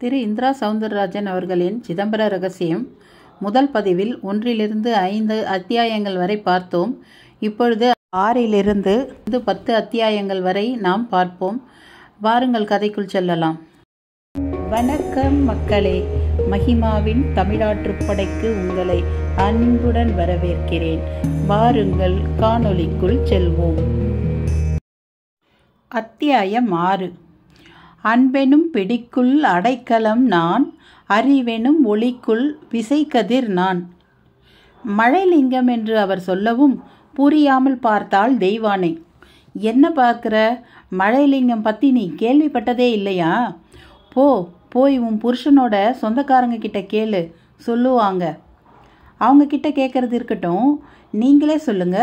திரு இந்திரா சௌந்தரராஜன் அவர்களின் சிதம்பர ரகசியம் முதல் பதிவில் 1 to 5 அத்தியாயங்கள் வரை பார்த்தோம். இப்பொழுது 6 to 10 அத்தியாயங்கள் வரை நாம் பார்ப்போம். வாருங்கள் கதைக்குள் செல்லலாம். வணக்கம் மக்களே, மகிமாவின் தமிழாற்றுப்படைக்கு உங்களை அன்புடன் வரவேற்கிறேன். வாருங்கள் காணொளிக்குள் செல்வோம். அத்தியாயம் 6. அன்பெனும் பிடிக்குள் அடைக்கலம் நான், அறிவெனும் ஒளிக்குள் விசைக்கதிர் நான். மழைலிங்கம் என்று அவர் சொல்லவும் புரியாமல் பார்த்தாள் தெய்வானை. என்ன பார்க்குற? மழைலிங்கம் பற்றி நீ கேள்விப்பட்டதே இல்லையா? போய் உன் புருஷனோட சொந்தக்காரங்க கிட்ட கேளு, சொல்லுவாங்க. அவங்க கிட்ட கேட்கறது இருக்கட்டும், நீங்களே சொல்லுங்க.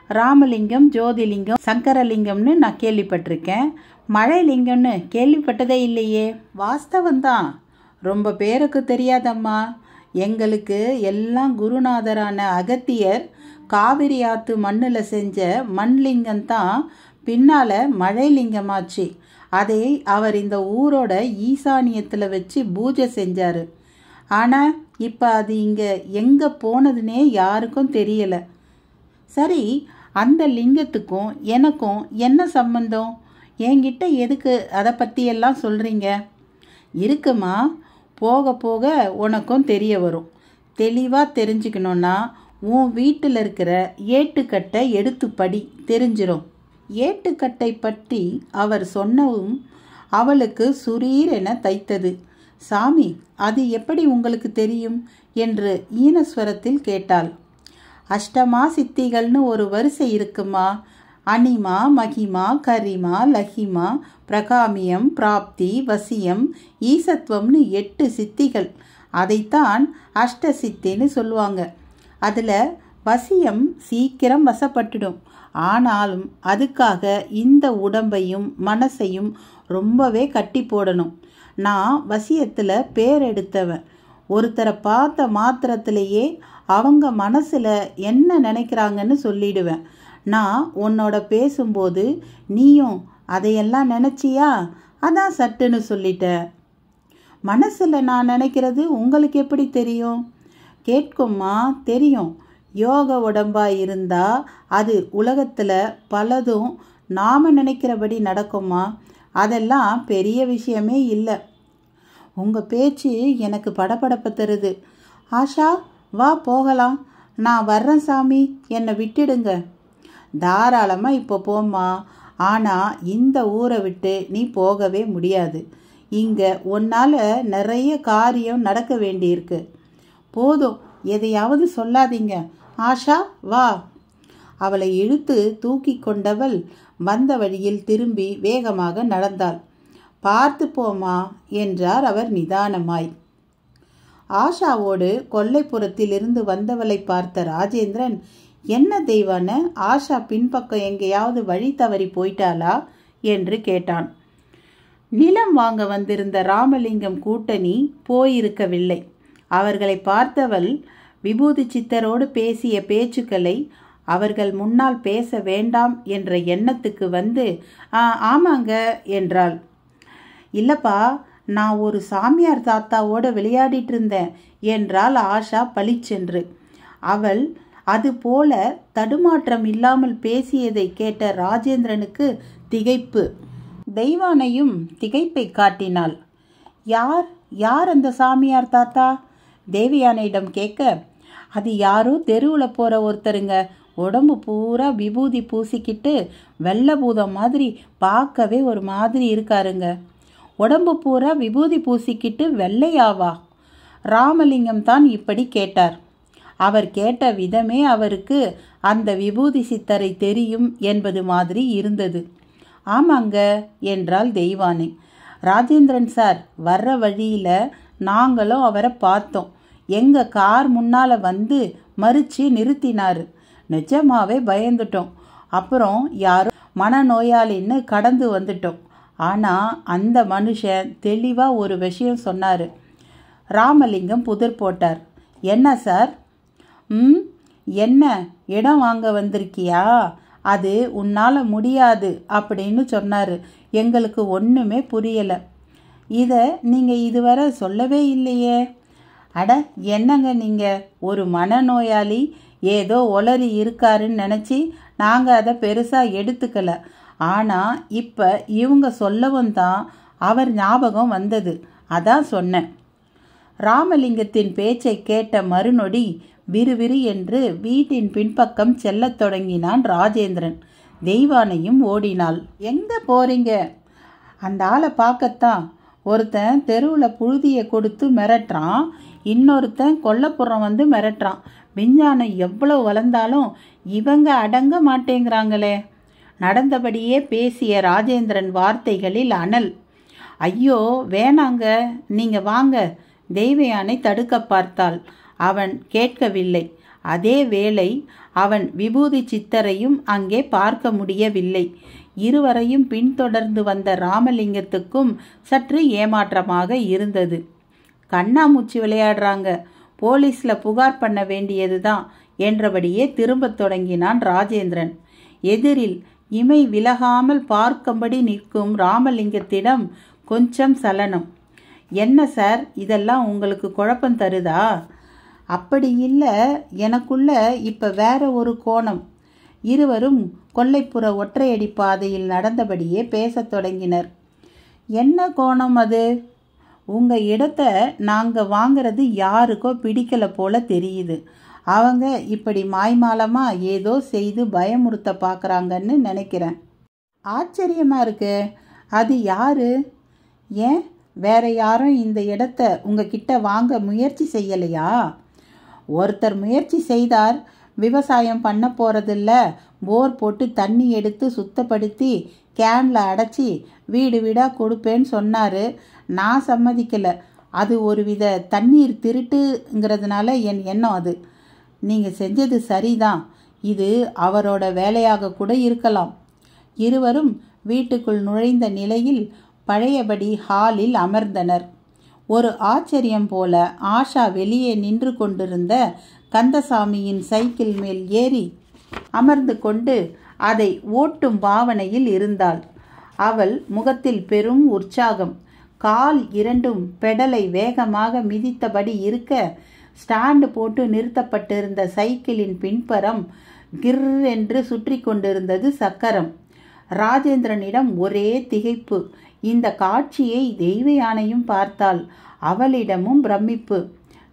ராமலிங்கம், ஜோதிலிங்கம், சங்கரலிங்கம்னு நான் கேள்விப்பட்டிருக்கேன். மழைலிங்கம்னு கேள்விப்பட்டதே இல்லையே. வாஸ்தவந்தான், ரொம்ப பேருக்கு தெரியாதம்மா. எங்களுக்கு எல்லாம் குருநாதரான அகத்தியர் காவிரி ஆத்து மண்ணில் செஞ்ச மண்லிங்கம்தான் பின்னால் மழைலிங்கமாச்சு. அதை அவர் இந்த ஊரோட ஈசானியத்தில் வச்சு பூஜை செஞ்சார். ஆனால் இப்போ அது இங்கே எங்கே போனதுன்னே யாருக்கும் தெரியலை. சரி, அந்த லிங்கத்துக்கும் எனக்கும் என்ன சம்பந்தம்? என்கிட்ட எதுக்கு அதை பற்றியெல்லாம் சொல்கிறீங்க? இருக்குமா, போக போக உனக்கும் தெரிய வரும். தெளிவாக தெரிஞ்சுக்கணுன்னா உன் வீட்டில் இருக்கிற ஏட்டுக்கட்டை எடுத்து படி, தெரிஞ்சிடும். ஏட்டுக்கட்டை பற்றி அவர் சொன்னவும் அவளுக்கு சுரீர் என தைத்தது. சாமி, அது எப்படி உங்களுக்கு தெரியும் என்று ஈனஸ்வரத்தில் கேட்டாள். அஷ்டமா சித்திகள்னு ஒரு வரிசை இருக்குமா. அனிமா, மகிமா, கரிமா, லஹிமா, பிரகாமியம், பிராப்தி, வசியம், ஈசத்துவம்னு 8 சித்திகள். அதைத்தான் அஷ்ட சித்தின்னு சொல்லுவாங்க. அதில் வசியம் சீக்கிரம் வசப்பட்டுடும். ஆனாலும் அதுக்காக இந்த உடம்பையும் மனசையும் ரொம்பவே கட்டி போடணும். நான் வசியத்தில் பேர் எடுத்தவன். ஒருத்தரை பார்த்த மாத்திரத்திலேயே அவங்க மனசில் என்ன நினைக்கிறாங்கன்னு சொல்லிடுவேன். நான் உன்னோட பேசும்போது நீயும் அதையெல்லாம் நினச்சியா? அதான் சட்டுன்னு சொல்லிட்டேன். மனசில் நான் நினைக்கிறது உங்களுக்கு எப்படி தெரியும்? கேட்கும்மா, தெரியும். யோக உடம்பாக இருந்தால் அது உலகத்தில் பலதும் நாம் நினைக்கிறபடி நடக்குமா? அதெல்லாம் பெரிய விஷயமே இல்லை. உங்கள் பேச்சு எனக்கு படபடப்பு தருது. ஆஷா, வா போகலாம். நான் வர்றேன் சாமி, என்னை விட்டுடுங்க. தாராளமாக இப்போ போம்மா. ஆனால் இந்த ஊரை விட்டு நீ போகவே முடியாது. இங்கே உன்னால் நிறைய காரியம் நடக்க வேண்டியிருக்கு. போதும், எதையாவது சொல்லாதீங்க. ஆஷா, வா. அவளை இழுத்து தூக்கி கொண்டவள் வந்த வழியில் திரும்பி வேகமாக நடந்தாள். பார்த்து போமா என்றார் அவர் நிதானமாய். ஆஷாவோடு கொல்லைப்புறத்தில் இருந்து வந்தவளை பார்த்த ராஜேந்திரன், என்ன தெய்வான, ஆஷா பின்பக்கம் எங்கேயாவது வழி தவறி போயிட்டாளா என்று கேட்டான். நிலம் வாங்க வந்திருந்த ராமலிங்கம் கூட்டணி போயிருக்கவில்லை. அவர்களை பார்த்தவள் விபூதி சித்தரோடு பேசிய பேச்சுக்களை அவர்கள் முன்னால் பேச வேண்டாம் என்ற எண்ணத்துக்கு வந்து ஆமாங்க என்றாள். இல்லப்பா, நான் ஒரு சாமியார் தாத்தாவோட விளையாடிட்டு இருந்தேன் என்றாள் ஆஷா பளிச்சென்று. அவள் அதுபோல தடுமாற்றம் இல்லாமல் பேசியதை கேட்ட ராஜேந்திரனுக்கு திகைப்பு. தெய்வானையும் திகைப்பை காட்டினாள். யார் அந்த சாமியார் தாத்தா? தேவியானையிடம் கேட்க, அது யாரோ தெருவில் போகிற ஒருத்தருங்க. உடம்பு பூரா விபூதி பூசிக்கிட்டு வெள்ளை பூதம் மாதிரி பார்க்கவே ஒரு மாதிரி இருக்காருங்க. உடம்பு பூரா விபூதி பூசிக்கிட்டு வெள்ளையாவா? ராமலிங்கம் தான் இப்படி கேட்டார். அவர் கேட்ட விதமே அவருக்கு அந்த விபூதி சித்தரை தெரியும் என்பது மாதிரி இருந்தது. ஆமாங்க என்றாள் தெய்வானை. ராஜேந்திரன் சார் வர்ற வழியில் நாங்களும் அவரை பார்த்தோம். எங்கள் கார் முன்னால் வந்து மறித்து நிறுத்தினார். நிஜமாவே பயந்துட்டோம். அப்புறம் யாரோ மனநோயாளின்னு கடந்து வந்துட்டோம். ஆனால் அந்த மனுஷன் தெளிவாக ஒரு விஷயம் சொன்னார். ராமலிங்கம் புதிர் போட்டார். என்ன சார்? என்ன, இடம் வாங்க வந்திருக்கியா? அது உன்னால் முடியாது அப்படின்னு சொன்னார். எங்களுக்கு ஒன்றுமே புரியலை. இதை நீங்கள் இதுவரை சொல்லவே இல்லையே. அட என்னங்க நீங்கள், ஒரு மனநோயாளி ஏதோ ஒளறி இருக்காருன்னு நினச்சி நாங்கள் அதை பெருசாக எடுத்துக்கல. ஆனால் இப்போ இவங்க சொல்லவும் தான் அவர் ஞாபகம் வந்தது, அதான் சொன்னேன். ராமலிங்கத்தின் பேச்சை கேட்ட மறுநொடி விறுவிறு என்று வீட்டின் பின்பக்கம் செல்லத் தொடங்கினான் ராஜேந்திரன். தெய்வானையும் ஓடினாள். எங்கே போறீங்க? அந்த ஆளை பார்க்கத்தான். ஒருத்தன் தெருவில் புழுதியை கொடுத்து மிரட்டுறான், இன்னொருத்தன் கொல்லப்புறம் வந்து மிரட்டுறான். விஞ்ஞானம் எவ்வளோ வளர்ந்தாலும் இவங்க அடங்க மாட்டேங்கிறாங்களே. நடந்தபடியே பேசிய ராஜேந்திரன் வார்த்தைகளில் அனல். ஐயோ வேணாங்க, நீங்கள் வாங்க. தெய்வயானை தடுக்க பார்த்தாள். அவன் கேட்கவில்லை. அதே வேளை அவன் விபூதி சித்தரையும் அங்கே பார்க்க முடியவில்லை. இருவரையும் பின்தொடர்ந்து வந்த ராமலிங்கத்துக்கும் சற்று ஏமாற்றமாக இருந்தது. கண்ணாமூச்சி விளையாடுறாங்க, போலீஸில் புகார் பண்ண வேண்டியது தான் என்றபடியே திரும்பத் தொடங்கினான் ராஜேந்திரன். எதிரில் இமை விலகாமல் பார்க்கும்படி நிற்கும் ராமலிங்கத்திடம் கொஞ்சம் சலனம். என்ன சார், இதெல்லாம் உங்களுக்கு குழப்பம் தருதா? அப்படி இல்லை, எனக்குள்ள இப்போ வேற ஒரு கோணம். இருவரும் கொல்லைப்புற ஒற்றையடி பாதையில் நடந்தபடியே பேசத் தொடங்கினர். என்ன கோணம் அது? உங்கள் இடத்த நாங்கள் வாங்கிறது யாருக்கோ பிடிக்கலை போல தெரியுது. அவங்க இப்படி மாய்மாலமாக ஏதோ செய்து பயமுறுத்த பார்க்குறாங்கன்னு நினைக்கிறேன். ஆச்சரியமாக இருக்கு. அது யாரு? ஏன் வேற யாரும் இந்த இடத்த உங்ககிட்ட வாங்க முயற்சி செய்யலையா? ஒருத்தர் முயற்சி செய்தார். விவசாயம் பண்ண போகிறதில்ல, போர் போட்டு தண்ணி எடுத்து சுத்தப்படுத்தி கேனில் அடைச்சி வீடு வீடாக கொடுப்பேன்னு சொன்னார். நான் சம்மதிக்கலை. அது ஒரு வித தண்ணீர் திருட்டுங்கிறதுனால என் எண்ணம் அது. நீங்கள் செஞ்சது சரிதான். இது அவரோட வேலையாக கூட இருக்கலாம். இருவரும் வீட்டுக்குள் நுழைந்த நிலையில் பழையபடி ஹாலில் அமர்ந்தனர். ஒரு ஆச்சரியம் போல ஆஷா வெளியே நின்று கொண்டிருந்த கந்தசாமியின் சைக்கிள் மேல் ஏறி அமர்ந்து கொண்டு அதை ஓட்டும் பாவனையில் இருந்தாள். அவள் முகத்தில் பெரும் உற்சாகம். கால் இரண்டும் பெடலை வேகமாக மிதித்தபடி இருக்க, ஸ்டாண்டு போட்டு நிறுத்தப்பட்டிருந்த சைக்கிளின் பின்புறம் கிர் என்று சுற்றி கொண்டிருந்தது சக்கரம். ராஜேந்திரனிடம் ஒரே திகைப்பு. இந்த காட்சியை தெய்வயானையும் பார்த்தாள். அவளிடமும் பிரமிப்பு.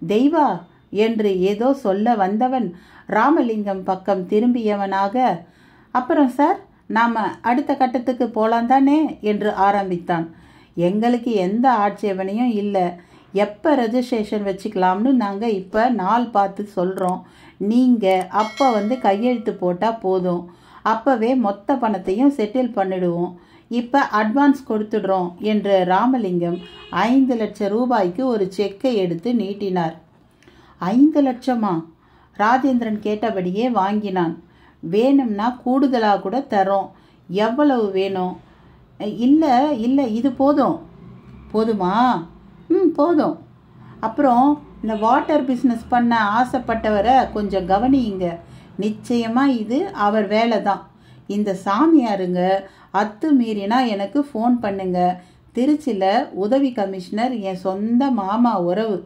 தெய்வா என்று ஏதோ சொல்ல வந்தவன் ராமலிங்கம் பக்கம் திரும்பியவனாக, அப்புறம் சார், நாம் அடுத்த கட்டத்துக்கு போகலாம் தானே என்று ஆரம்பித்தான். எங்களுக்கு எந்த ஆட்சேபனையும் இல்லை. எப்போ ரெஜிஸ்ட்ரேஷன் வச்சுக்கலாம்னு நாங்கள் இப்போ நாள் பார்த்து சொல்கிறோம். நீங்கள் அப்போ வந்து கையெழுத்து போட்டால் போதும். அப்போவே மொத்த பணத்தையும் செட்டில் பண்ணிடுவோம். இப்போ அட்வான்ஸ் கொடுத்துடுறோம் என்று ராமலிங்கம் 5 லட்சம் ரூபாய்க்கு ஒரு செக்கை எடுத்து நீட்டினார். 5 லட்சமா? ராஜேந்திரன் கேட்டபடியே வாங்கினான். வேணும்னா கூடுதலாக கூட தரோம். எவ்வளவு வேணும்? இல்லை இல்லை, இது போதும். போதுமா? போதும். அப்புறம் இந்த வாட்டர் பிஸ்னஸ் பண்ண ஆசைப்பட்டவரை கொஞ்சம் கவனியுங்க. நிச்சயமாக இது அவர் வேலை தான். இந்த சாமியாருங்க அத்து மீறினா எனக்கு ஃபோன் பண்ணுங்க. திருச்சியில் உதவி கமிஷனர் என் சொந்த மாமா உறவு.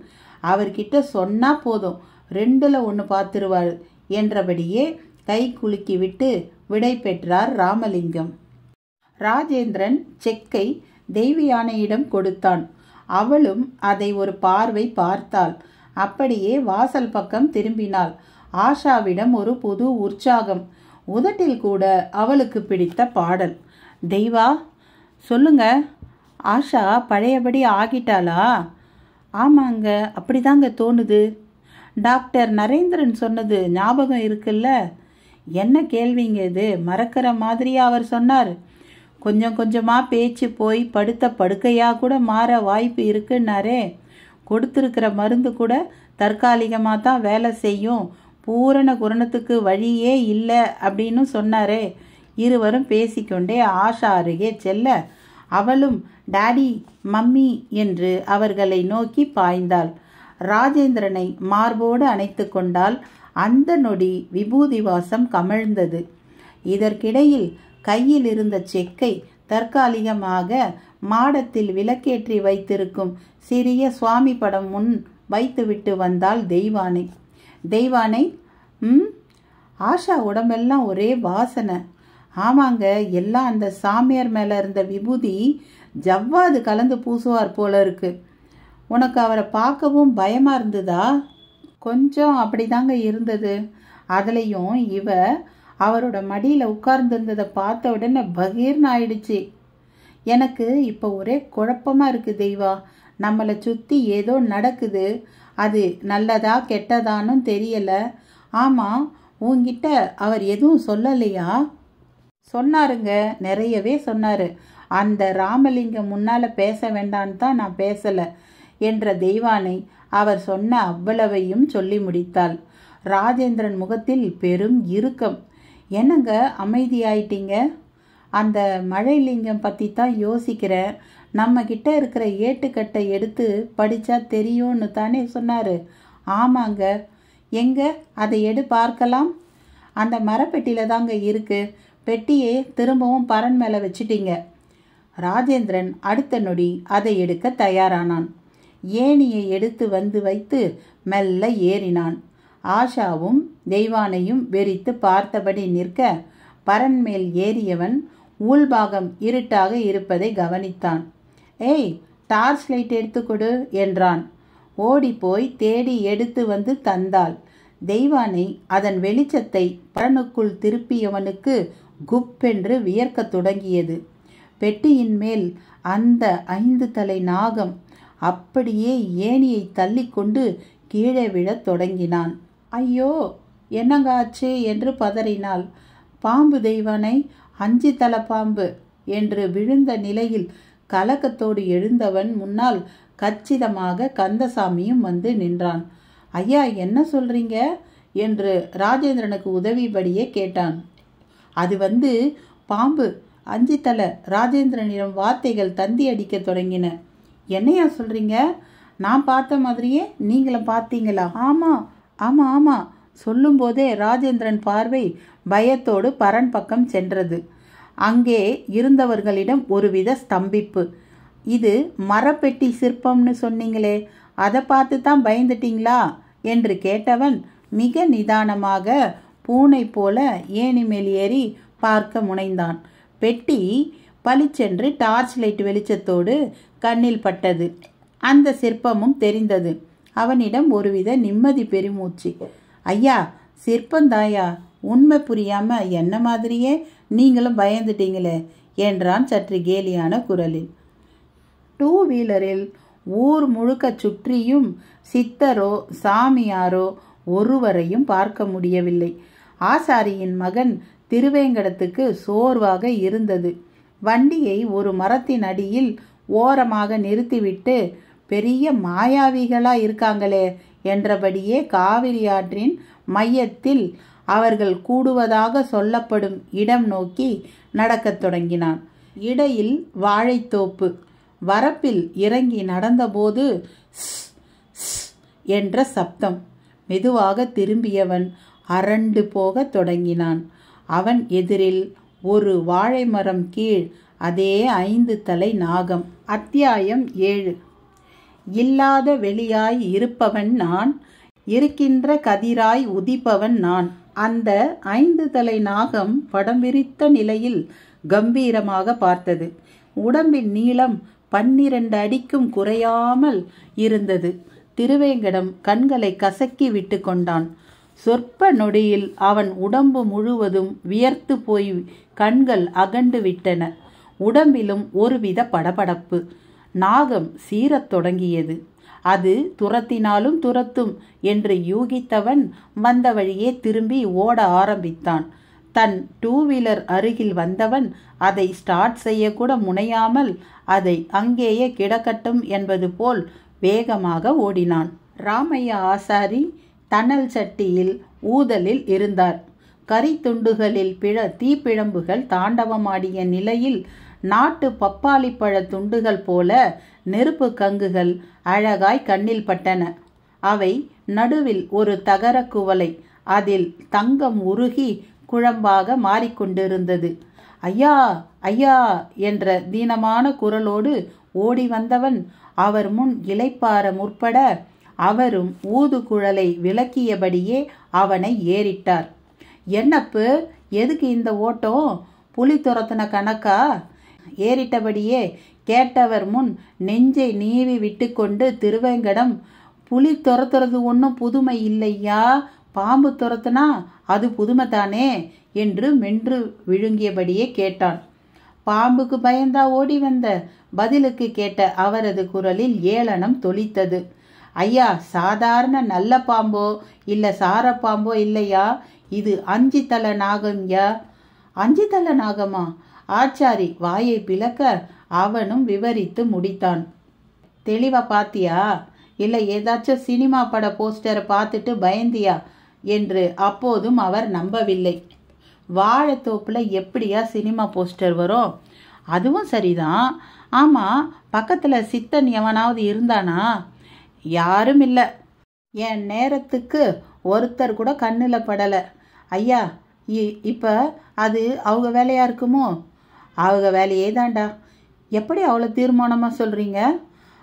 அவர்கிட்ட சொன்னால் போதும், 2ல் 1 பார்த்துருவாள் என்றபடியே கை குலுக்கி விட்டு விடை பெற்றார் ராமலிங்கம். ராஜேந்திரன் செக்கை தெய்வயானையிடம் கொடுத்தான். அவளும் அதை ஒரு பார்வை பார்த்தாள். அப்படியே வாசல் பக்கம் திரும்பினாள். ஆஷாவிடம் ஒரு புது உற்சாகம். உதட்டில் கூட அவளுக்கு பிடித்த பாடல். தெய்வா, சொல்லுங்க, ஆஷா பழையபடி ஆகிட்டாளா? ஆமாங்க, அப்படிதாங்க தோணுது. டாக்டர் நரேந்திரன் சொன்னது ஞாபகம் இருக்குல்ல? என்ன கேள்விங்க இது? மறக்கிற மாதிரியா அவர் சொன்னார்? கொஞ்சம் கொஞ்சமாக பேச்சு போய் படுத்த படுக்கையாக கூட மாற வாய்ப்பு இருக்குன்னாரே. கொடுத்துருக்கிற மருந்து கூட தற்காலிகமாக தான் வேலை செய்யும், பூரண குணத்துக்கு வழியே இல்லை அப்படின்னு சொன்னாரே. இருவரும் பேசிக்கொண்டே ஆஷா அருகே செல்ல, அவளும் டாடி, மம்மி என்று அவர்களை நோக்கி பாய்ந்தாள். ராஜேந்திரனை மார்போடு அணைத்து கொண்டால் அந்த நொடி விபூதி வாசம் கமழ்ந்தது. இதற்கிடையில் கையில் இருந்த செக்கை தற்காலிகமாக மாடத்தில் விளக்கேற்றி வைத்திருக்கும் சிறிய சுவாமி படம் முன் வைத்துவிட்டு வந்தாள் தெய்வானை. தெய்வானை, ஆஷா உடம்பெல்லாம் ஒரே வாசனை. ஆமாங்க, எல்லாம் அந்த சாமியார் மேலே இருந்த விபூதி ஜவ்வாது கலந்து பூசுவார் போல இருக்கு. உனக்கு அவரை பார்க்கவும் பயமாக இருந்ததா? கொஞ்சம் அப்படிதாங்க இருந்தது. அதுலேயும் இவ அவரோட மடியில் உட்கார்ந்துருந்ததை பார்த்த உடனே பகீர்னு ஆயிடுச்சு. எனக்கு இப்போ ஒரே குழப்பமாக இருக்குது தெய்வா. நம்மளை சுற்றி ஏதோ நடக்குது. அது நல்லதா கெட்டதான்னு தெரியலை. ஆமாம், உன்கிட்ட அவர் எதுவும் சொல்லலையா? சொன்னாருங்க, நிறையவே சொன்னார். அந்த ராமலிங்கம் முன்னால் பேச வேண்டான்னு தான் நான் பேசலை என்ற தெய்வானை அவர் சொன்ன அவ்வளவையும் சொல்லி முடித்தாள். ராஜேந்திரன் முகத்தில் பெரும் இறுக்கம். என்னங்க அமைதியாயிட்டீங்க? அந்த மழைலிங்கம் பற்றி தான் யோசிக்கிறேன். நம்ம கிட்ட இருக்கிற ஏட்டுக்கட்டை எடுத்து படித்தா தெரியும்னு தானே சொன்னார். ஆமாங்க. எங்க அதை எடு பார்க்கலாம். அந்த மரப்பெட்டியில் தாங்க இருக்கு. பெட்டியை திரும்பவும் பரன் மேலே வச்சிட்டீங்க. ராஜேந்திரன் அடுத்த நொடி அதை எடுக்க தயாரானான். ஏணியை எடுத்து வந்து வைத்து மெல்ல ஏறினான். ஆஷாவும் தெய்வானையும் வெறித்து பார்த்தபடி நிற்க பரன் மேல் ஏறியவன் உள்பாகம் இருட்டாக இருப்பதை கவனித்தான். ஏய், டார்ச் லைட் எடுத்துக்கொடு என்றான். ஓடிப்போய் தேடி எடுத்து வந்து தந்தாள். தெய்வானை அதன் வெளிச்சத்தை பரனுக்குள் திருப்பியவனுக்கு குப்பென்று வியர்க்க தொடங்கியது. பெட்டியின் மேல் அந்த 5 தலை நாகம் அப்படியே ஏணியை தள்ளி கொண்டு கீழே விழத் தொடங்கினான். ஐயோ, என்னங்க ஆச்சு என்று பதறினாள். பாம்பு தெய்வானை, 5 தலை பாம்பு என்று விழுந்த நிலையில் கலக்கத்தோடு எழுந்தவன் முன்னால் கச்சிதமாக கந்தசாமியும் வந்து நின்றான். ஐயா, என்ன சொல்றீங்க என்று ராஜேந்திரனுக்கு உதவிபடியே கேட்டான். அது பாம்பு, 5 தலை. ராஜேந்திரனிடம் வார்த்தைகள் தந்தி அடிக்க தொடங்கின. என்னையா சொல்றீங்க? நான் பார்த்த மாதிரியே நீங்களும் பார்த்தீங்களா? ஆமாம் ஆமாம் ஆமாம். சொல்லும்போதே ராஜேந்திரன் பார்வை பயத்தோடு பரன் பக்கம் சென்றது. அங்கே இருந்தவர்களிடம் ஒருவித ஸ்தம்பிப்பு. இது மரப்பெட்டி சிற்பம்னு சொன்னீங்களே, அதை பார்த்து தான் பயந்துட்டீங்களா என்று கேட்டவன் மிக நிதானமாக பூனை போல ஏணி மேல் ஏறி பார்க்க முனைந்தான். பெட்டி பளிச்சென்று டார்ச் லைட் வெளிச்சத்தோடு கண்ணில் பட்டது. அந்த சிற்பமும் தெரிந்தது. அவனிடம் ஒருவித நிம்மதி பெருமூச்சு. ஐயா, சிற்பந்தாயா, உண்மை புரியாம என்ன மாதிரியே நீங்களும் பயந்துட்டீங்களே என்றான் சற்று கேலியான குரலில். 2 வீலரில் ஊர் முழுக்க சுற்றியும் சித்தரோ சாமியாரோ ஒருவரையும் பார்க்க முடியவில்லை. ஆசாரியின் மகன் திருவேங்கடத்துக்கு சோர்வாக இருந்தது. வண்டியை ஒரு மரத்தின் அடியில் ஓரமாக நிறுத்திவிட்டு பெரிய மாயாவிகளா இருக்காங்களே என்றபடியே காவிரி ஆற்றின் மையத்தில் அவர்கள் கூடுவதாக சொல்லப்படும் இடம் நோக்கி நடக்கத் தொடங்கினான். இடையில் வாழைத்தோப்பு. வரப்பில் இறங்கி நடந்தபோது என்ற சப்தம். மெதுவாக திரும்பியவன் அரண்டு போக தொடங்கினான். அவன் எதிரில் ஒரு வாழை மரம் கீழ் அதே 5 தலை நாகம். அத்தியாயம் 7. இல்லாத வெளியாய் இருப்பவன் நான், இருக்கின்ற கதிராய் உதிப்பவன் நான். அந்த 5 தலை நாகம் படம் விரித்த நிலையில் கம்பீரமாக பார்த்தது. உடம்பின் நீளம் 12 அடிக்கும் குறையாமல் இருந்தது. திருவேங்கடம் கண்களை கசக்கி விட்டு கொண்டான். சொற்ப நொடியில் அவன் உடம்பு முழுவதும் வியர்த்து போய் கண்கள் அகண்டு விட்டன. உடம்பிலும் ஒருவித படபடப்பு. நாகம் சீரத் தொடங்கியது. அது துரத்தினாலும் துரத்தும் என்று யூகித்தவன் வந்த வழியே திரும்பி ஓட ஆரம்பித்தான். தன் 2 வீலர் அருகில் வந்தவன் அதை ஸ்டார்ட் செய்யக்கூட முனையாமல் அதை அங்கேயே கிடக்கட்டும் என்பது போல் வேகமாக ஓடினான். ராமையா ஆசாரி தணல் சட்டியில் ஊதலில் இருந்தார். கரித்துண்டுகளில் தீப்பிழம்புகள் தாண்டவமாடிய நிலையில் நாட்டு பப்பாளிப்பழ துண்டுகள் போல நெருப்பு கங்குகள் அழகாய் கண்ணில் பட்டன. அவை நடுவில் ஒரு தகர குவளை. அதில் தங்கம் உருகி குழம்பாக மாறிக்கொண்டிருந்தது. ஐயா ஐயா என்ற தீனமான குரலோடு ஓடி வந்தவன் அவர் முன் இளைப்பாற முற்பட அவரும் ஊதுகுழலை விளக்கியபடியே அவனை ஏறிட்டார். என்னப்பு, எதுக்கு இந்த ஓட்டம்? புலி துரத்தின கணக்கா? ஏறிட்டபடியே கேட்டவர் முன் நெஞ்சை நீவி விட்டு கொண்டு திருவேங்கடம், புலி துரத்துறது ஒன்றும் புதுமை இல்லையா, பாம்பு துரத்துனா அது புதுமை தானே என்று மென்று விழுங்கியபடியே கேட்டான். பாம்புக்கு பயந்தா ஓடி வந்த? பதிலுக்கு கேட்ட அவரது குரலில் ஏளனம் தொளித்தது. ஐயா, சாதாரண நல்ல பாம்போ இல்ல சார பாம்போ இல்லையா, இது 5 தலை நாகம்யா. 5 தலை நாகமா? ஆச்சாரி வாயை பிளக்க அவனும் விவரித்து முடித்தான். தெளிவா பாத்தியா, இல்லை ஏதாச்சும் சினிமா பட போஸ்டரை பார்த்துட்டு பயந்தியா என்று அப்போதும் அவர் நம்பவில்லை. வாழைத்தோப்புல எப்படியா சினிமா போஸ்டர் வரும்? அதுவும் சரிதான். ஆமா, பக்கத்துல சித்தன் எவனாவது இருந்தானா? யாரும் இல்லை. என் நேரத்துக்கு ஒருத்தர் கூட கண்ணில் படலை. ஐயா, இப்போ அது அவங்க வேலையா இருக்குமோ? அவங்க வேலையே தாண்டா. எப்படி அவ்வளோ தீர்மானமாக சொல்கிறீங்க?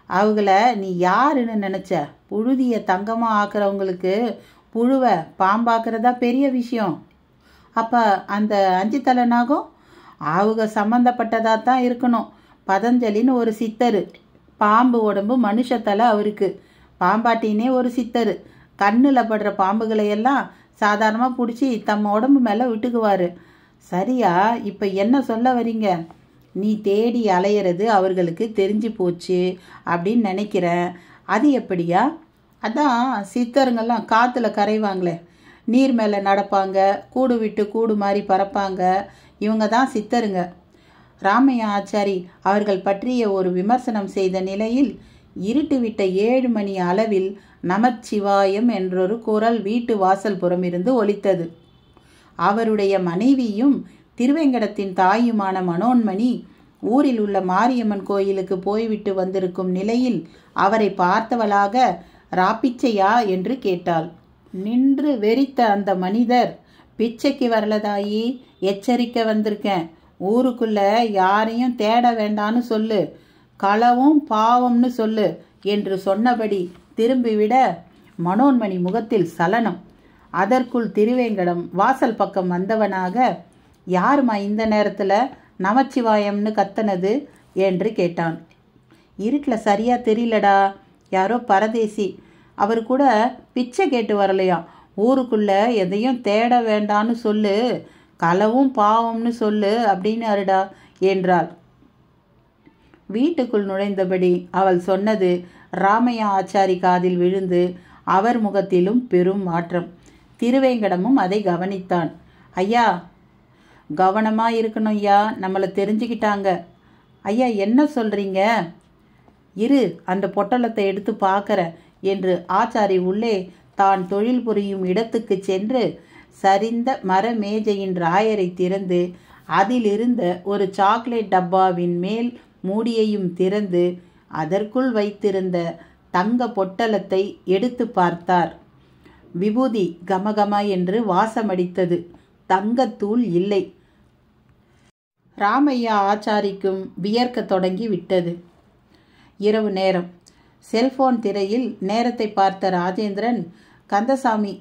அவங்கள நீ யாருன்னு நினச்ச? புழுதியை தங்கமாக ஆக்குறவங்களுக்கு புழுவை பாம்பாக்குறதா பெரிய விஷயம். அப்போ அந்த 5 தலை நாகம் அவங்க சம்மந்தப்பட்டதாக தான் இருக்கணும். பதஞ்சலின்னு ஒரு சித்தர், பாம்பு உடம்பு மனுஷ தலை அவருக்கு. பாம்பாட்டினே ஒரு சித்தர், கண்ணில் படுற பாம்புகளை எல்லாம் சாதாரணமாக பிடிச்சி தம்ம உடம்பு மேலே விட்டுக்குவார். சரியா? இப்போ என்ன சொல்ல வரீங்க? நீ தேடி அலையிறது அவர்களுக்கு தெரிஞ்சு போச்சு அப்படின்னு நினைக்கிறேன். அது எப்படியா? அதான் சித்தருங்கெல்லாம் காற்றுல கரைவாங்களே, நீர் மேலே நடப்பாங்க, கூடு விட்டு கூடு மாதிரி பறப்பாங்க. இவங்க தான் சித்தருங்க. ராமையா ஆச்சாரி அவர்கள் பற்றிய ஒரு விமர்சனம் செய்த நிலையில் இருட்டு விட்ட 7 மணி அளவில் நமச்சிவாயம் என்றொரு குரல் வீட்டு வாசல் புறமிருந்து ஒலித்தது. அவருடைய மனைவியும் திருவேங்கடத்தின் தாயுமான மனோன்மணி ஊரில் உள்ள மாரியம்மன் கோயிலுக்கு போய்விட்டு வந்திருக்கும் நிலையில் அவரை பார்த்தவளாக, ராப்பிச்சையா என்று கேட்டாள். நின்று வெறித்த அந்த மனிதர், பிச்சைக்கு வரலதாயி, எச்சரிக்கை வந்திருக்கேன். ஊருக்குள்ள யாரையும் தேட வேண்டான்னு சொல்லு, களவும் பாவம்னு சொல்லு என்று சொன்னபடி திரும்பிவிட மனோன்மணி முகத்தில் சலனம். அதற்குள் திருவேங்கடம் வாசல் பக்கம் வந்தவனாக, யாருமா இந்த நேரத்தில் நமச்சிவாயம்னு கத்தனது என்று கேட்டான். இருட்டில் சரியா தெரியலடா, யாரோ பரதேசி, அவர் கூட பிச்சை கேட்டு வரலையாம். ஊருக்குள்ள எதையும் தேட வேண்டான்னு சொல்லு, களவும் பாவம்னு சொல்லு அப்படின்னு அருடா என்றாள். வீட்டுக்குள் நுழைந்தபடி அவள் சொன்னது ராமையா ஆச்சாரி காதில் விழுந்து அவர் முகத்திலும் பெரும் மாற்றம். திருவேங்கடமும் அதை கவனித்தான். ஐயா, கவனமா இருக்கணும் ஐயா, நம்மளை தெரிஞ்சுக்கிட்டாங்க. ஐயா, என்ன சொல்றீங்க? இரு, அந்த பொட்டலத்தை எடுத்து பார்க்கற என்று ஆச்சாரி உள்ளே தான் தொழில் புரியும் இடத்துக்கு சென்று சரிந்த மர மேஜையின் ராயரை திறந்து அதிலிருந்த ஒரு சாக்லேட் டப்பாவின் மேல் மூடியையும் திறந்து அதற்குள் வைத்திருந்த தங்க பொட்டலத்தை எடுத்து பார்த்தார். விபூதி கமகம என்று வாசமடித்தது. தங்கத்தூள் இல்லை. ராமையா ஆச்சாரிக்கும் வியர்க்க தொடங்கி விட்டது. இரவு நேரம். செல்போன் திரையில் நேரத்தை பார்த்த ராஜேந்திரன் கந்தசாமி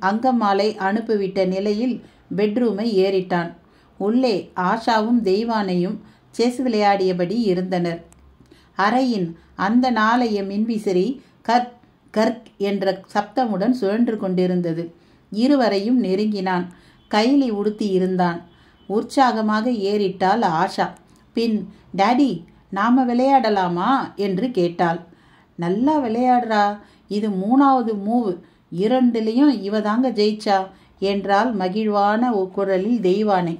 அங்கம்மாளை அனுப்பிவிட்ட நிலையில் பெட்ரூமை ஏறிட்டான். உள்ளே ஆஷாவும் தெய்வானையும் செஸ் விளையாடியபடி இருந்தனர். அறையின் அந்த நாளைய மின்விசிறி கர்க் கர்க் என்ற சப்தமுடன் சுழன்று கொண்டிருந்தது. இருவரையும் நெருங்கினான். கைலி உடுத்தி இருந்தான். உற்சாகமாக ஏறிட்டாள் ஆஷா. பின், டாடி, நாம விளையாடலாமா என்று கேட்டாள். நல்லா விளையாடுறா, இது 3வது மூவ், 2லையும் இவ தாங்க ஜெயிச்சா என்றால் மகிழ்வான குரலில் தெய்வானை.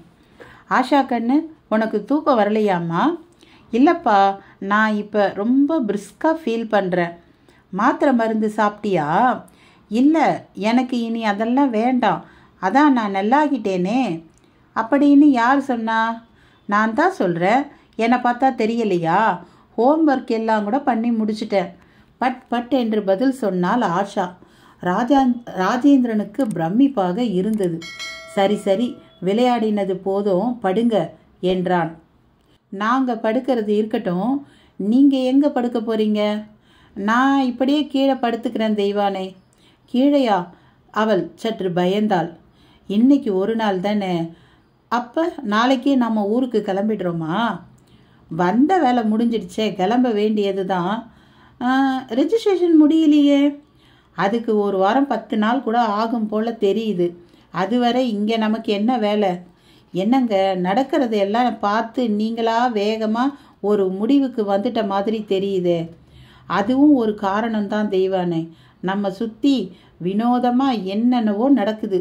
ஆஷா கண்ணு, உனக்கு தூக்கம் வரலையாம்மா? இல்லைப்பா, நான் இப்போ ரொம்ப பிரிஸ்காக ஃபீல் பண்ணுறேன். மாத்திரை மருந்து சாப்பிட்டியா? இல்லை, எனக்கு இனி அதெல்லாம் வேண்டாம், அதான் நான் நல்லாகிட்டேனே. அப்படின்னு யார் சொன்னா? நான் தான் சொல்கிறேன். என்னை பார்த்தா தெரியலையா? ஹோம்ஒர்க் எல்லாம் கூட பண்ணி முடிச்சிட்டேன். பட் பட் என்று பதில் சொன்னால் ஆஷா. ராஜேந்திரனுக்கு பிரமிப்பாக இருந்தது. சரி சரி, விளையாடினது போதும், படுங்க என்றான். நாங்கள் படுக்கிறது இருக்கட்டும், நீங்கள் எங்கே படுக்க போறீங்க? நான் இப்படியே கீழே படுத்துக்கிறேன் தெய்வானே. கீழையா? அவள் சற்று பயந்தாள். இன்னைக்கு ஒரு நாள் தானே, அப்போ நாளைக்கே நம்ம ஊருக்கு கிளம்பிடுறோமா? வந்த வேலை முடிஞ்சிடுச்சே, கிளம்ப வேண்டியது தான். ரெஜிஸ்ட்ரேஷன் முடியலையே. அதுக்கு ஒரு வாரம் 10 நாள் கூட ஆகும் போல் தெரியுது. அதுவரை இங்கே நமக்கு என்ன வேலை? என்னங்க நடக்கிறது எல்லாம் பார்த்து நீங்களா வேகமாக ஒரு முடிவுக்கு வந்துட்ட மாதிரி தெரியுதே. அதுவும் ஒரு காரணம்தான் தெய்வானே. நம்ம சுற்றி வினோதமாக என்னென்னவோ நடக்குது.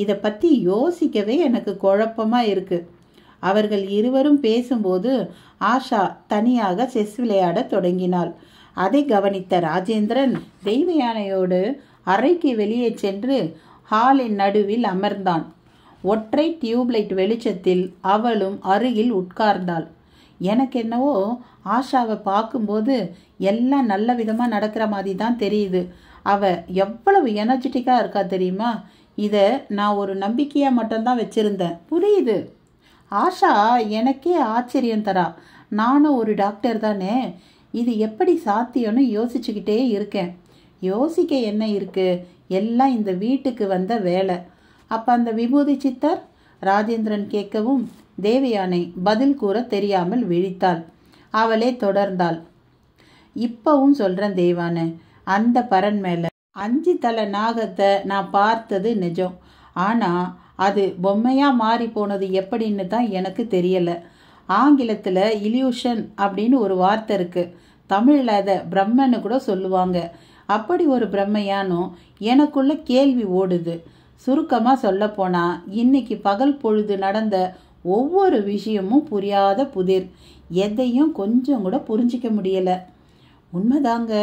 இதை பற்றி யோசிக்கவே எனக்கு குழப்பமாக இருக்குது. அவர்கள் இருவரும் பேசும்போது ஆஷா தனியாக செஸ் விளையாட தொடங்கினாள். அதை கவனித்த ராஜேந்திரன் தெய்வயானையோடு அறைக்கு வெளியே சென்று ஹாலின் நடுவில் அமர்ந்தான். ஒற்றை டியூப்லைட் வெளிச்சத்தில் அவளும் அருகில் உட்கார்ந்தாள். எனக்கு என்னவோ ஆஷாவை பார்க்கும்போது எல்லாம் நல்ல விதமாக நடக்கிற மாதிரி தான் தெரியுது. அவள் எவ்வளவு எனர்ஜெட்டிக்காக இருக்கா தெரியுமா? இதை நான் ஒரு நம்பிக்கையாக மட்டும்தான் வச்சுருந்தேன். புரியுது. ஆஷா எனக்கே ஆச்சரியம் தரா. நானும் ஒரு டாக்டர் தானே. இது எப்படி சாத்தியம்னு யோசிச்சுக்கிட்டே இருக்கேன். யோசிக்க என்ன இருக்குது? எல்லாம் இந்த வீட்டுக்கு வந்த வேலை. அப்போ அந்த விபூதி சித்தர்? ராஜேந்திரன் கேட்கவும் தேவயானை பதில் கூற தெரியாமல் விழித்தாள். அவளே தொடர்ந்தாள். இப்பவும் சொல்கிறேன் தெய்வானே, அந்த பரன் மேலே 5 தலை நாகத்தை நான் பார்த்தது நிஜம். ஆனால் அது பொம்மையாக மாறி போனது எப்படின்னு தான் எனக்கு தெரியலை. ஆங்கிலத்தில் இல்யூஷன் அப்படின்னு ஒரு வார்த்தை இருக்குது. தமிழில் அதை பிரம்மன்னு கூட சொல்லுவாங்க. அப்படி ஒரு பிரம்மையானோ எனக்குள்ள கேள்வி ஓடுது. சுருக்கமாக சொல்லப்போனால் இன்னைக்கு பகல் பொழுது நடந்த ஒவ்வொரு விஷயமும் புரியாத புதிர். எதையும் கொஞ்சம் கூட புரிஞ்சிக்க முடியலை. உண்மைதாங்க,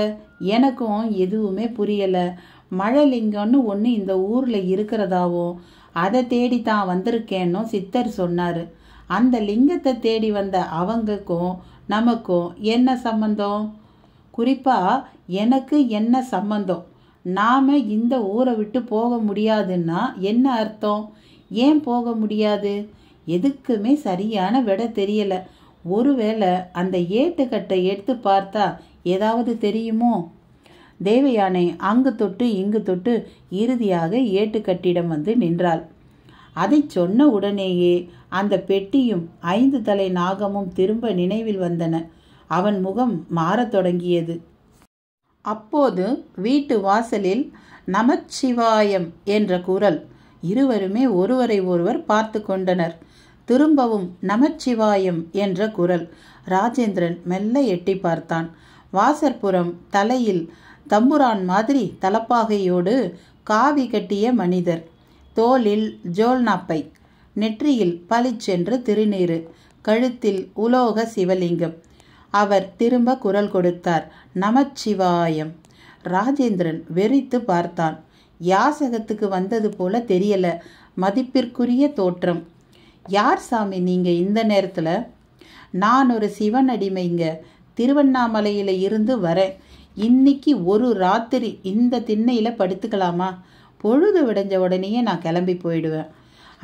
எனக்கும் எதுவுமே புரியலை. மழைலிங்கம்னு ஒன்று இந்த ஊரில் இருக்கிறதாவும் அதை தேடி தான் வந்திருக்கேன்னும் சித்தர் சொன்னார். அந்த லிங்கத்தை தேடி வந்த அவங்களுக்கும் நமக்கும் என்ன சம்பந்தம்? குறிப்பாக எனக்கு என்ன சம்பந்தம்? நாம் இந்த ஊரை விட்டு போக முடியாதுன்னா என்ன அர்த்தம்? ஏன் போக முடியாது? எதுக்குமே சரியான விடை தெரியலை. ஒருவேளை அந்த ஏட்டுக்கட்டை எடுத்து பார்த்தா ஏதாவது தெரியுமோ? தேவயானை அங்கு தொட்டு இங்கு தொட்டு இறுதியாக ஏட்டுக்கட்டிடம் வந்து நின்றாள். அதை சொன்ன உடனேயே அந்த பெட்டியும் 5 தலை நாகமும் திரும்ப நினைவில் வந்தன. அவன் முகம் மாறத் தொடங்கியது. அப்போது வீட்டு வாசலில் நமச்சிவாயம் என்ற குரல். இருவருமே ஒருவரை ஒருவர் பார்த்து கொண்டனர். திரும்பவும் நமச்சிவாயம் என்ற குரல். ராஜேந்திரன் மெல்ல எட்டி பார்த்தான். வாசற்புறம் தலையில் தம்புரான் மாதிரி தலப்பாகையோடு காவி கட்டிய மனிதர். தோளில் ஜோல்னாப்பை, நெற்றியில் பளிச்சென்று திருநீறு, கழுத்தில் உலோக சிவலிங்கம். அவர் திரும்ப குரல் கொடுத்தார், நமச்சிவாயம். ராஜேந்திரன் வெறித்து பார்த்தான். யாசகத்துக்கு வந்தது போல தெரியல. மதிப்பிற்குரிய தோற்றம். யார் சாமி நீங்க இந்த நேரத்தில்? நான் ஒரு சிவன் அடிமைங்க. திருவண்ணாமலையில் இருந்து வரேன். இன்னைக்கு ஒரு ராத்திரி இந்த திண்ணையில் படுத்துக்கலாமா? பொழுது விடைஞ்ச உடனேயே நான் கிளம்பி போயிடுவேன்.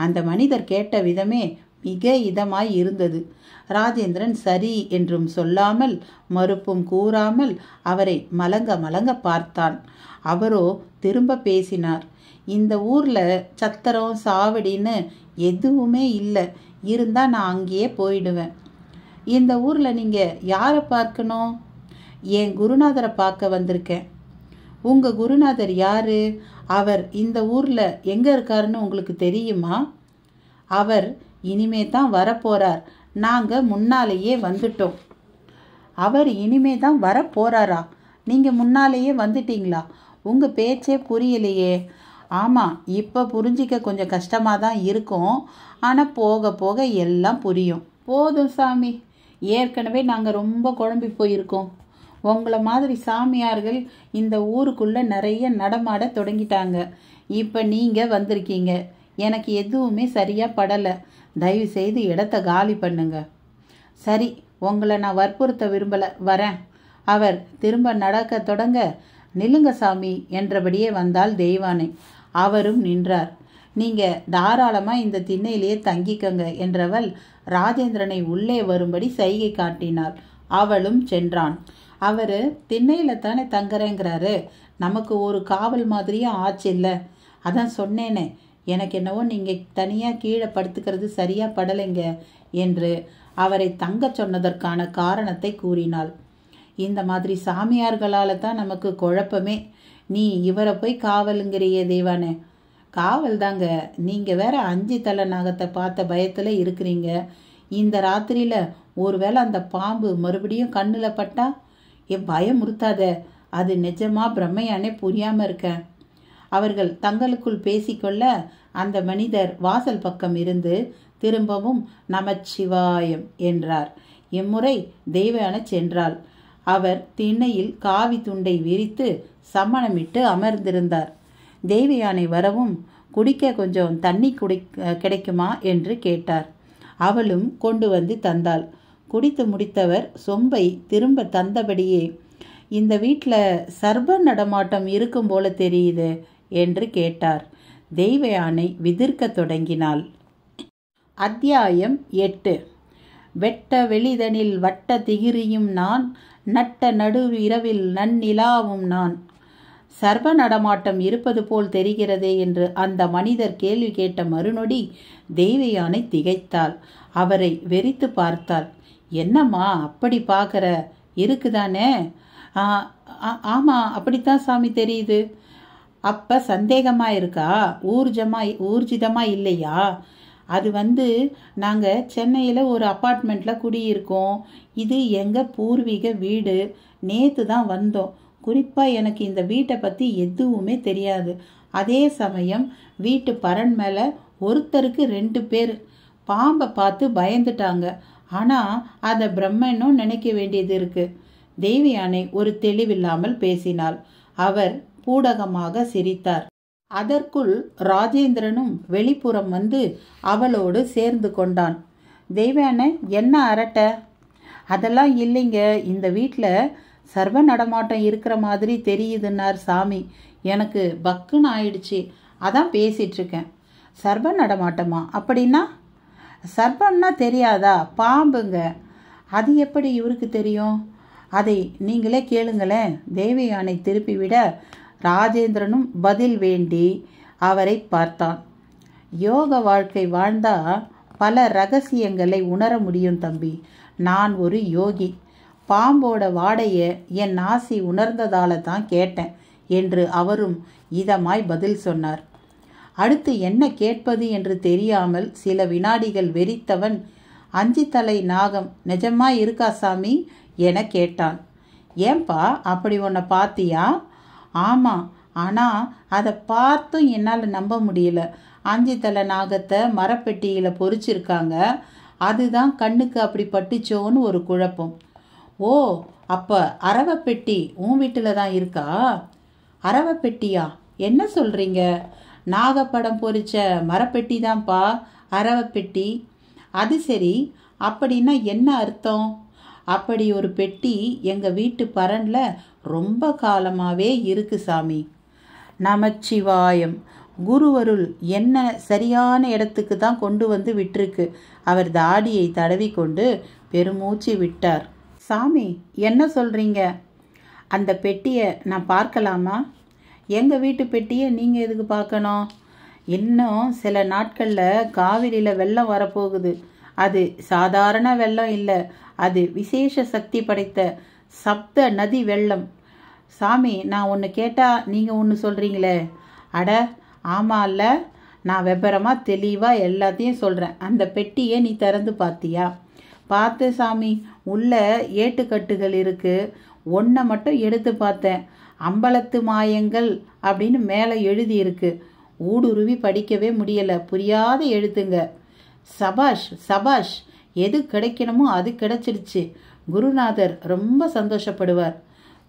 அந்த மனிதர் கேட்ட விதமே மிக இதமாய் இருந்தது. ராஜேந்திரன் சரி என்றும் சொல்லாமல் மறுப்பும் கூறாமல் அவரை மலங்க மலங்க பார்த்தான். அவரோ திரும்ப பேசினார். இந்த ஊரில் சத்திரம் சாவடின்னு எதுவுமே இல்லை. இருந்தால் நான் அங்கேயே போயிடுவேன். இந்த ஊரில் நீங்கள் யாரை பார்க்கணும்? என் குருநாதரை பார்க்க வந்திருக்கேன். உங்கள் குருநாதர் யார்? அவர் இந்த ஊரில் எங்கே இருக்காருன்னு உங்களுக்கு தெரியுமா? அவர் இனிமே தான் வரப்போகிறார். நாங்கள் முன்னாலேயே வந்துட்டோம். அவர் இனிமே தான் வரப்போகிறாரா? நீங்கள் முன்னாலேயே வந்துட்டீங்களா? உங்கள் பேச்சே புரியலையே. ஆமாம், இப்போ புரிஞ்சிக்க கொஞ்சம் கஷ்டமாக தான் இருக்கும். ஆனால் போக போக எல்லாம் புரியும். போதும் சாமி, ஏற்கனவே நாங்கள் ரொம்ப குழம்பி போயிருக்கோம். உங்களை மாதிரி சாமியார்கள் இந்த ஊருக்குள்ளே நிறைய நடமாட தொடங்கிட்டாங்க. இப்போ நீங்கள் வந்திருக்கீங்க. எனக்கு எதுவுமே சரியாக படலை. தயவு செய்து இடத்த காலி பண்ணுங்க. சரி, உங்களை நான் வற்புறுத்த விரும்பலை, வரேன். அவர் திரும்ப நடக்க தொடங்க, நில்லுங்க சாமி என்றபடியே வந்தாள் தெய்வானை. அவரும் நின்றார். நீங்கள் தாராளமாக இந்த திண்ணையிலேயே தங்கிக்கங்க என்றவள் ராஜேந்திரனை உள்ளே வரும்படி சைகை காட்டினாள். அவளும் சென்றான். அவர் திண்ணையில் தானே தங்குறேங்கிறாரு, நமக்கு ஒரு காவல் மாதிரியும் ஆச்சு இல்லை? அதான் சொன்னேனே, எனக்கு என்னவோ நீங்கள் தனியாக கீழே படுத்துக்கிறது சரியாக படலைங்க என்று அவரை தங்க சொன்னதற்கான காரணத்தை கூறினாள். இந்த மாதிரி சாமியார்களால் தான் நமக்கு குழப்பமே. நீ இவரை போய் காவலுங்கிறியே தேவானே. காவல் தாங்க, நீங்கள் வேற 5 தலை நாகத்தை பார்த்த பயத்தில் இருக்கிறீங்க. இந்த ராத்திரியில் ஒருவேளை அந்த பாம்பு மறுபடியும் கண்ணில் பட்டா பயமுறுத்தாத, அது நிஜமா பிரம்மையானே புரியாமல் இருக்கேன். அவர்கள் தங்களுக்குள் பேசிக்கொள்ள அந்த மனிதர் வாசல் பக்கம் இருந்து திரும்பவும் நமச்சிவாயம் என்றார். இம்முறை தெய்வான சென்றாள். அவர் திண்ணையில் காவி துண்டை விரித்து சம்மணமிட்டு அமர்ந்திருந்தார். தேவயானை வரவும் குடிக்க கொஞ்சம் தண்ணி கிடைக்குமா என்று கேட்டார். அவளும் கொண்டு வந்து தந்தாள். குடித்து முடித்தவர் சொம்பை திரும்ப தந்தபடியே, இந்த வீட்டில் சர்வ நடமாட்டம் இருக்கும் போல தெரியுது என்று கேட்டார். தெய்வயானை விதிர்க்க தொடங்கினாள். அத்தியாயம் 8. வெட்ட வெளிதனில் வட்ட திகிரியும் நான், நட்ட நடு இரவில் நன்னிலாவும் நான். சர்வ நடமாட்டம் இருப்பது போல் தெரிகிறதே என்று அந்த மனிதர் கேள்வி கேட்ட மறுநொடி தெய்வயானை திகைத்தாள். அவரை வெறித்து பார்த்தாள். என்னம்மா அப்படி பார்க்குற? இருக்குதானே? ஆமாம், அப்படித்தான் சாமி தெரியுது. அப்போ சந்தேகமாக இருக்கா? ஊர்ஜிதமாக இல்லையா? அது நாங்கள் சென்னையில் ஒரு அப்பார்ட்மெண்ட்டில் குடியிருக்கோம். இது எங்கள் பூர்வீக வீடு. நேற்று தான் வந்தோம். குறிப்பாக எனக்கு இந்த வீட்டை பற்றி எதுவுமே தெரியாது. அதே சமயம் வீட்டு பரண் மேலே ஒருத்தருக்கு 2 பேர் பாம்பை பார்த்து பயந்துட்டாங்க. ஆனால் அதை பிரம்மனும் நினைக்க வேண்டியது இருக்கு. தேவயானை ஒரு தெளிவில்லாமல் பேசினாள். அவர் பூடகமாக சிரித்தார். அதற்குள் ராஜேந்திரனும் வெளிப்புறம் வந்து அவளோடு சேர்ந்து கொண்டான். தேவயானை, என்ன அரட்டை? அதெல்லாம் இல்லைங்க, இந்த வீட்டில் சர்வ நடமாட்டம் இருக்கிற மாதிரி தெரியுதுன்னார் சாமி. எனக்கு பக்குன்னு ஆயிடுச்சு, அதான் பேசிகிட்ருக்கேன். சர்வ நடமாட்டமா? அப்படின்னா? சர்ப்பம்னா தெரியாதா? பாம்புங்க. அது எப்படி இவருக்கு தெரியும்? அதை நீங்களே கேளுங்களேன். தேவயானை திருப்பிவிட ராஜேந்திரனும் பதில் வேண்டி அவரை பார்த்தான். யோக வாழ்க்கை வாழ்ந்தா பல ரகசியங்களை உணர முடியும் தம்பி. நான் ஒரு யோகி. பாம்போட வாடையை என் நாசி உணர்ந்ததால தான் கேட்டேன் என்று அவரும் இதமாய் பதில் சொன்னார். அடுத்து என்ன கேட்பது என்று தெரியாமல் சில வினாடிகள் வெறித்தவன், 5 தலை நாகம் நிஜமாய் இருக்கா சாமி என கேட்டான். ஏன்பா, அப்படி உன்னை பார்த்தியா? ஆமாம், ஆனால் அதை பார்த்தும் என்னால் நம்ப முடியல. 5 தலை நாகத்தை மரப்பெட்டியில் பொறிச்சிருக்காங்க. அதுதான் கண்ணுக்கு அப்படி பட்டுச்சோன்னு ஒரு குழப்பம். ஓ, அப்போ அரவப்பெட்டி உன் வீட்டில் தான் இருக்கா? அரவப்பெட்டியா? என்ன சொல்கிறீங்க? நாகப்படம் பொறிச்ச மரப்பெட்டி தான்ப்பா அரவப்பெட்டி. அது சரி, அப்படின்னா என்ன அர்த்தம்? அப்படி ஒரு பெட்டி எங்கள் வீட்டு பரனில் ரொம்ப காலமாகவே இருக்கு சாமி. நமச்சிவாயம். குருவருள் என்ன சரியான இடத்துக்கு தான் கொண்டு வந்து விட்டுருக்கு. அவர் தாடியை தடவி கொண்டு பெருமூச்சு விட்டார். சாமி, என்ன சொல்கிறீங்க? அந்த பெட்டியை நான் பார்க்கலாமா? எங்கள் வீட்டு பெட்டியை நீங்கள் எதுக்கு பார்க்கணும்? இன்னும் சில நாட்களில் காவிரியில் வெள்ளம் வரப்போகுது. அது சாதாரண வெள்ளம் இல்லை, அது விசேஷ சக்தி படைத்த சப்த நதி வெள்ளம். சாமி, நான் ஒன்று கேட்டால் நீங்கள் ஒன்று சொல்கிறீங்களே. அட ஆமாம் இல்ல, நான் விபரமாக தெளிவாக எல்லாத்தையும் சொல்கிறேன். அந்த பெட்டியை நீ திறந்து பார்த்தியா? பார்த்து சாமி, உள்ள ஏட்டுக்கட்டுகள் இருக்குது. ஒன்றை மட்டும் எடுத்து பார்த்தேன். அம்பலத்து மாயங்கள் அப்படின்னு மேலே எழுதியிருக்கு. ஊடுருவி படிக்கவே முடியலை, புரியாத எழுத்துங்க. சபாஷ் சபாஷ், எது கிடைக்கணுமோ அது கிடைச்சிருச்சு. குருநாதர் ரொம்ப சந்தோஷப்படுவார்.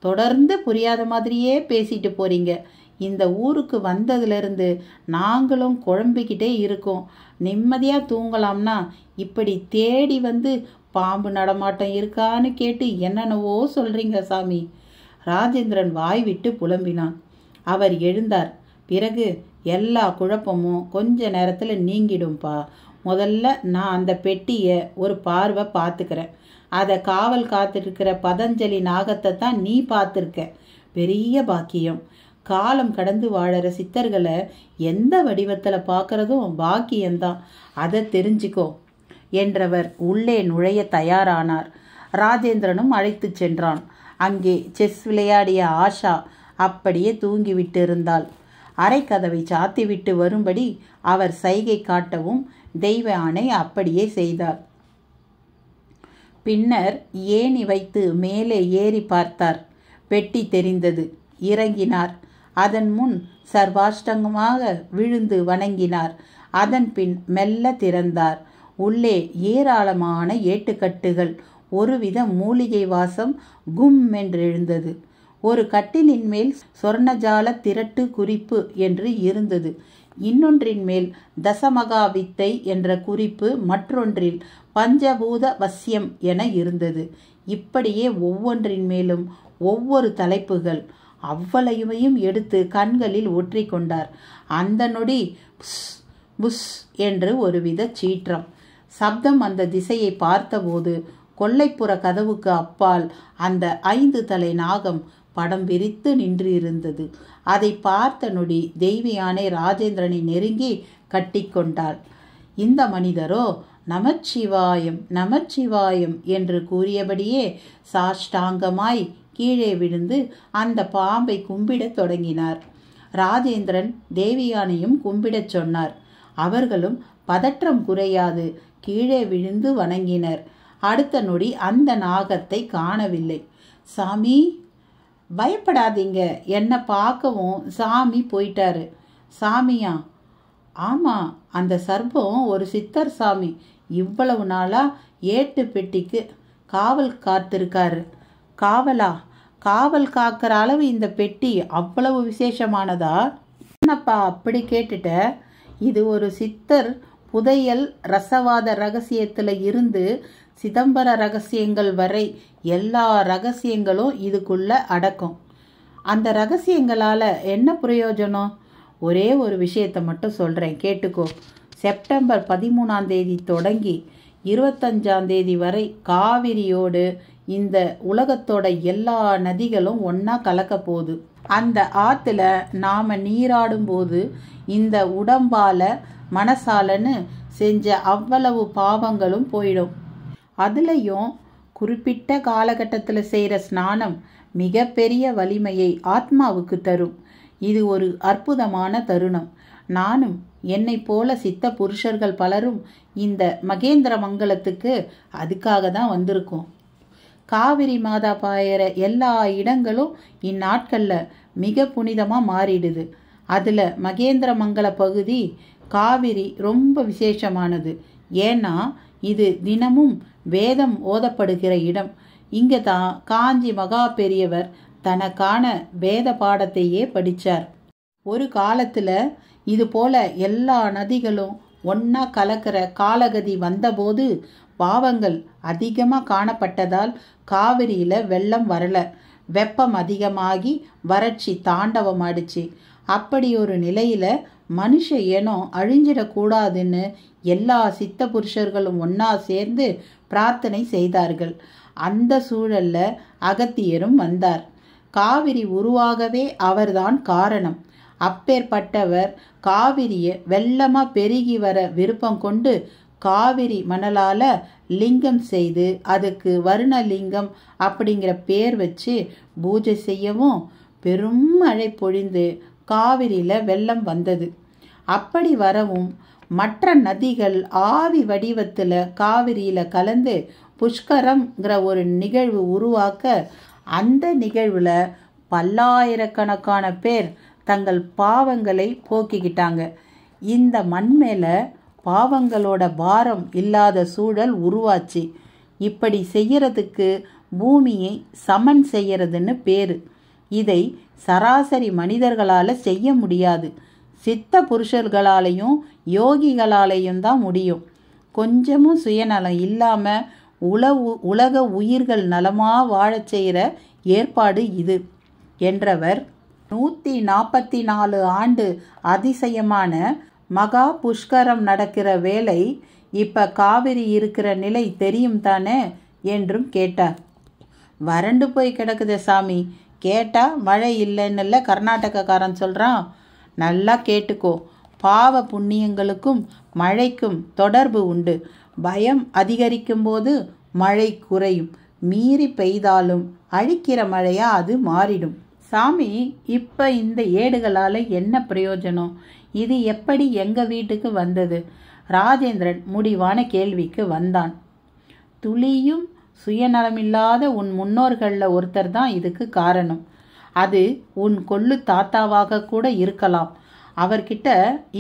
தொடர்ந்து புரியாத மாதிரியே பேசிட்டு போறீங்க. இந்த ஊருக்கு வந்ததுலேருந்து நாங்களும் குழம்பிக்கிட்டே இருக்கோம். நிம்மதியாக தூங்கலாம்னா இப்படி தேடி வந்து பாம்பு நடமாட்டம் இருக்கான்னு கேட்டு என்னென்னவோ சொல்கிறீங்க சாமி. ராஜேந்திரன் வாய் விட்டு புலம்பினான். அவர் எழுந்தார். பிறகு எல்லா குழப்பமும் கொஞ்ச நேரத்தில் நீங்கிடும்பா. முதல்ல நான் அந்த பெட்டியை ஒரு பார்வை பார்த்துக்கிறேன். அதை காவல் காத்திருக்கிற பதஞ்சலி நாகத்தை தான் நீ பார்த்துருக்க. பெரிய பாக்கியம். காலம் கடந்து வாழற சித்தர்களை எந்த வடிவத்தில் பார்க்கறதும் பாக்கியம்தான். அதை தெரிஞ்சுக்கோ என்றவர் உள்ளே நுழைய தயாரானார். ராஜேந்திரனும் அழைத்து சென்றான். அங்கே செஸ் விளையாடிய ஆஷா அப்படியே தூங்கிவிட்டு இருந்தாள். அரைக்கதவை சாத்திவிட்டு வரும்படி அவர் சைகை காட்டவும் தெய்வ ஆணை அப்படியே செய்தார். பின்னர் ஏணி வைத்து மேலே ஏறி பார்த்தார். பெட்டி தெரிந்தது. இறங்கினார். அதன் முன் சர்வாஷ்டங்கமாக விழுந்து வணங்கினார். அதன் பின் மெல்ல திறந்தார். உள்ளே ஏராளமான ஏட்டுக்கட்டுகள். ஒருவித மூலிகை வாசம் கும் என்றெழுந்தது. ஒரு கட்டிலின் மேல் சொர்ணஜால திரட்டு குறிப்பு என்று இருந்தது. இன்னொன்றின் மேல் தசமகா வித்தை என்ற குறிப்பு, மற்றொன்றில் பஞ்சபூத வசியம் என இருந்தது. இப்படியே ஒவ்வொன்றின் மேலும் ஒவ்வொரு தலைப்புகள். அவ்வளவையும் எடுத்து கண்களில் ஒற்றி கொண்டார். அந்த நொடி புஸ் புஸ் என்று ஒருவித சீற்றம் சப்தம் அந்த திசையை பார்த்தபோது கொல்லைப்புற கதவுக்கு அப்பால் அந்த 5 தலை நாகம் படம் விரித்து நின்றிருந்தது. அதை பார்த்த நொடி தெய்வியானை ராஜேந்திரனை நெருங்கி கட்டிக்கொண்டாள். இந்த மனிதரோ நமச்சிவாயம் நமச்சிவாயம் என்று கூறியபடியே சாஷ்டாங்கமாய் கீழே விழுந்து அந்த பாம்பை கும்பிடத் தொடங்கினார். ராஜேந்திரன் தேவியானையும் கும்பிடச் சொன்னார். அவர்களும் பதற்றம் குறையாது கீழே விழுந்து வணங்கினர். அடுத்த நொடி அந்த நாகத்தை காணவில்லை. சாமி, பயப்படாதீங்க, என்னை பார்க்கவும் சாமி போயிட்டாரு. சாமியா? ஆமாம், அந்த சர்ப்பம் ஒரு சித்தர் சாமி. இவ்வளவு நாளா ஏட்டு பெட்டிக்கு காவல் காத்திருக்காரு. காவலா? காவல் காக்கிற அளவு இந்த பெட்டி அவ்வளவு விசேஷமானதா? என்னப்பா அப்படி கேட்டுட்ட? இது ஒரு சித்தர் புதையல் ரசவாத ரகசியத்தில் இருந்து சிதம்பர ரகசியங்கள் வரை எல்லா ரகசியங்களும் இதுக்குள்ள அடக்கும். அந்த ரகசியங்களால் என்ன பிரயோஜனம்? ஒரே ஒரு விஷயத்தை மட்டும் சொல்கிறேன், கேட்டுக்கோ. செப்டம்பர் 13ஆம் தேதி தொடங்கி 25ஆம் தேதி வரை காவிரியோடு இந்த உலகத்தோட எல்லா நதிகளும் ஒன்றா கலக்க போகுது. அந்த ஆற்றுல நாம் நீராடும் போது இந்த உடம்பால் மனசாலன்னு செஞ்ச அவ்வளவு பாவங்களும் போயிடும். அதுலேயும் குறிப்பிட்ட காலகட்டத்தில் செய்கிற ஸ்நானம் மிகப்பெரிய வலிமையை ஆத்மாவுக்கு தரும். இது ஒரு அற்புதமான தருணம். நானும் என்னை போல சித்த புருஷர்கள் பலரும் இந்த மகேந்திர மங்கலத்துக்கு அதுக்காக தான் வந்திருக்கோம். காவிரி மாதா பாயிற எல்லா இடங்களும் இந்நாட்களில் மிக புனிதமாக மாறிடுது. அதில் மகேந்திர மங்கல பகுதி காவிரி ரொம்ப விசேஷமானது. ஏன்னா இது தினமும் வேதம் ஓதப்படுகிற இடம். இங்கே தான் காஞ்சி மகா பெரியவர் தனக்கான வேத பாடத்தையே படித்தார். ஒரு காலத்தில் இது போல எல்லா நதிகளும் ஒன்றா கலக்கிற காலகதி வந்தபோது பாவங்கள் அதிகமாக காணப்பட்டதால் காவிரியில் வெள்ளம் வரல. வெப்பம் அதிகமாகி வறட்சி தாண்டவமாடிச்சு. அப்படி ஒரு நிலையில் மனுஷ இனம் அழிஞ்சிடக்கூடாதுன்னு எல்லா சித்த புருஷர்களும் ஒன்றா சேர்ந்து பிரார்த்தனை செய்தார்கள். அந்த சூழல்ல அகத்தியரும் வந்தார். காவிரி உருவாகவே அவர்தான் காரணம். அப்பேற்பட்டவர் காவிரியை வெள்ளமாக பெருகி வர விருப்பம் கொண்டு காவிரி மணலால் லிங்கம் செய்து அதுக்கு வருணலிங்கம் அப்படிங்கிற பேர் வச்சு பூஜை செய்யவும் பெரும் மழை பொழிந்து காவிரியில் வெள்ளம் வந்தது. அப்படி வரவும் மற்ற நதிகள் ஆவி வடிவத்தில் காவிரியில் கலந்து புஷ்கரம்ங்கிற ஒரு நிகழ்வு உருவாக்க அந்த நிகழ்வில் பல்லாயிரக்கணக்கான பேர் தங்கள் பாவங்களை போக்கிக்கிட்டாங்க. இந்த மண் மேலே பாவங்களோட பாரம் இல்லாத சூழல் உருவாச்சு. இப்படி செய்யறதுக்கு பூமியை சமன் செய்யறதுன்னு பேர். இதை சராசரி மனிதர்களால் செய்ய முடியாது. சித்த புருஷர்களாலையும் யோகிகளாலையும் தான் முடியும். கொஞ்சமும் சுயநலம் இல்லாமல் உலக உயிர்கள் நலமாக வாழச் செய்கிற ஏற்பாடு இது என்றவர் 144 ஆண்டு அதிசயமான மகா புஷ்கரம் நடக்கிற வேளை இப்ப காவிரி இருக்கிற நிலை தெரியும் தானே என்றும் கேட்டார். வறண்டு போய் கிடக்குதே சாமி, கேட்டா மழை இல்லைன்னு கர்நாடகக்காரன் சொல்றான். நல்லா கேட்டுக்கோ, பாவ புண்ணியங்களுக்கும் மழைக்கும் தொடர்பு உண்டு. பயம் அதிகரிக்கும் போது மழை குறையும், மீறி பெய்தாலும் அழிக்கிற மழையா அது மாறிடும். சாமி, இப்ப இந்த ஏடுகளால என்ன பிரயோஜனம்? இது எப்படி எங்க வீட்டுக்கு வந்தது? ராஜேந்திரன் முடிவான கேள்விக்கு வந்தான். துளியும் சுயநலமில்லாத உன் முன்னோர்களில் ஒருத்தர் தான் இதுக்கு காரணம். அது உன் கொள்ளு தாத்தாவாக கூட இருக்கலாம். அவர்கிட்ட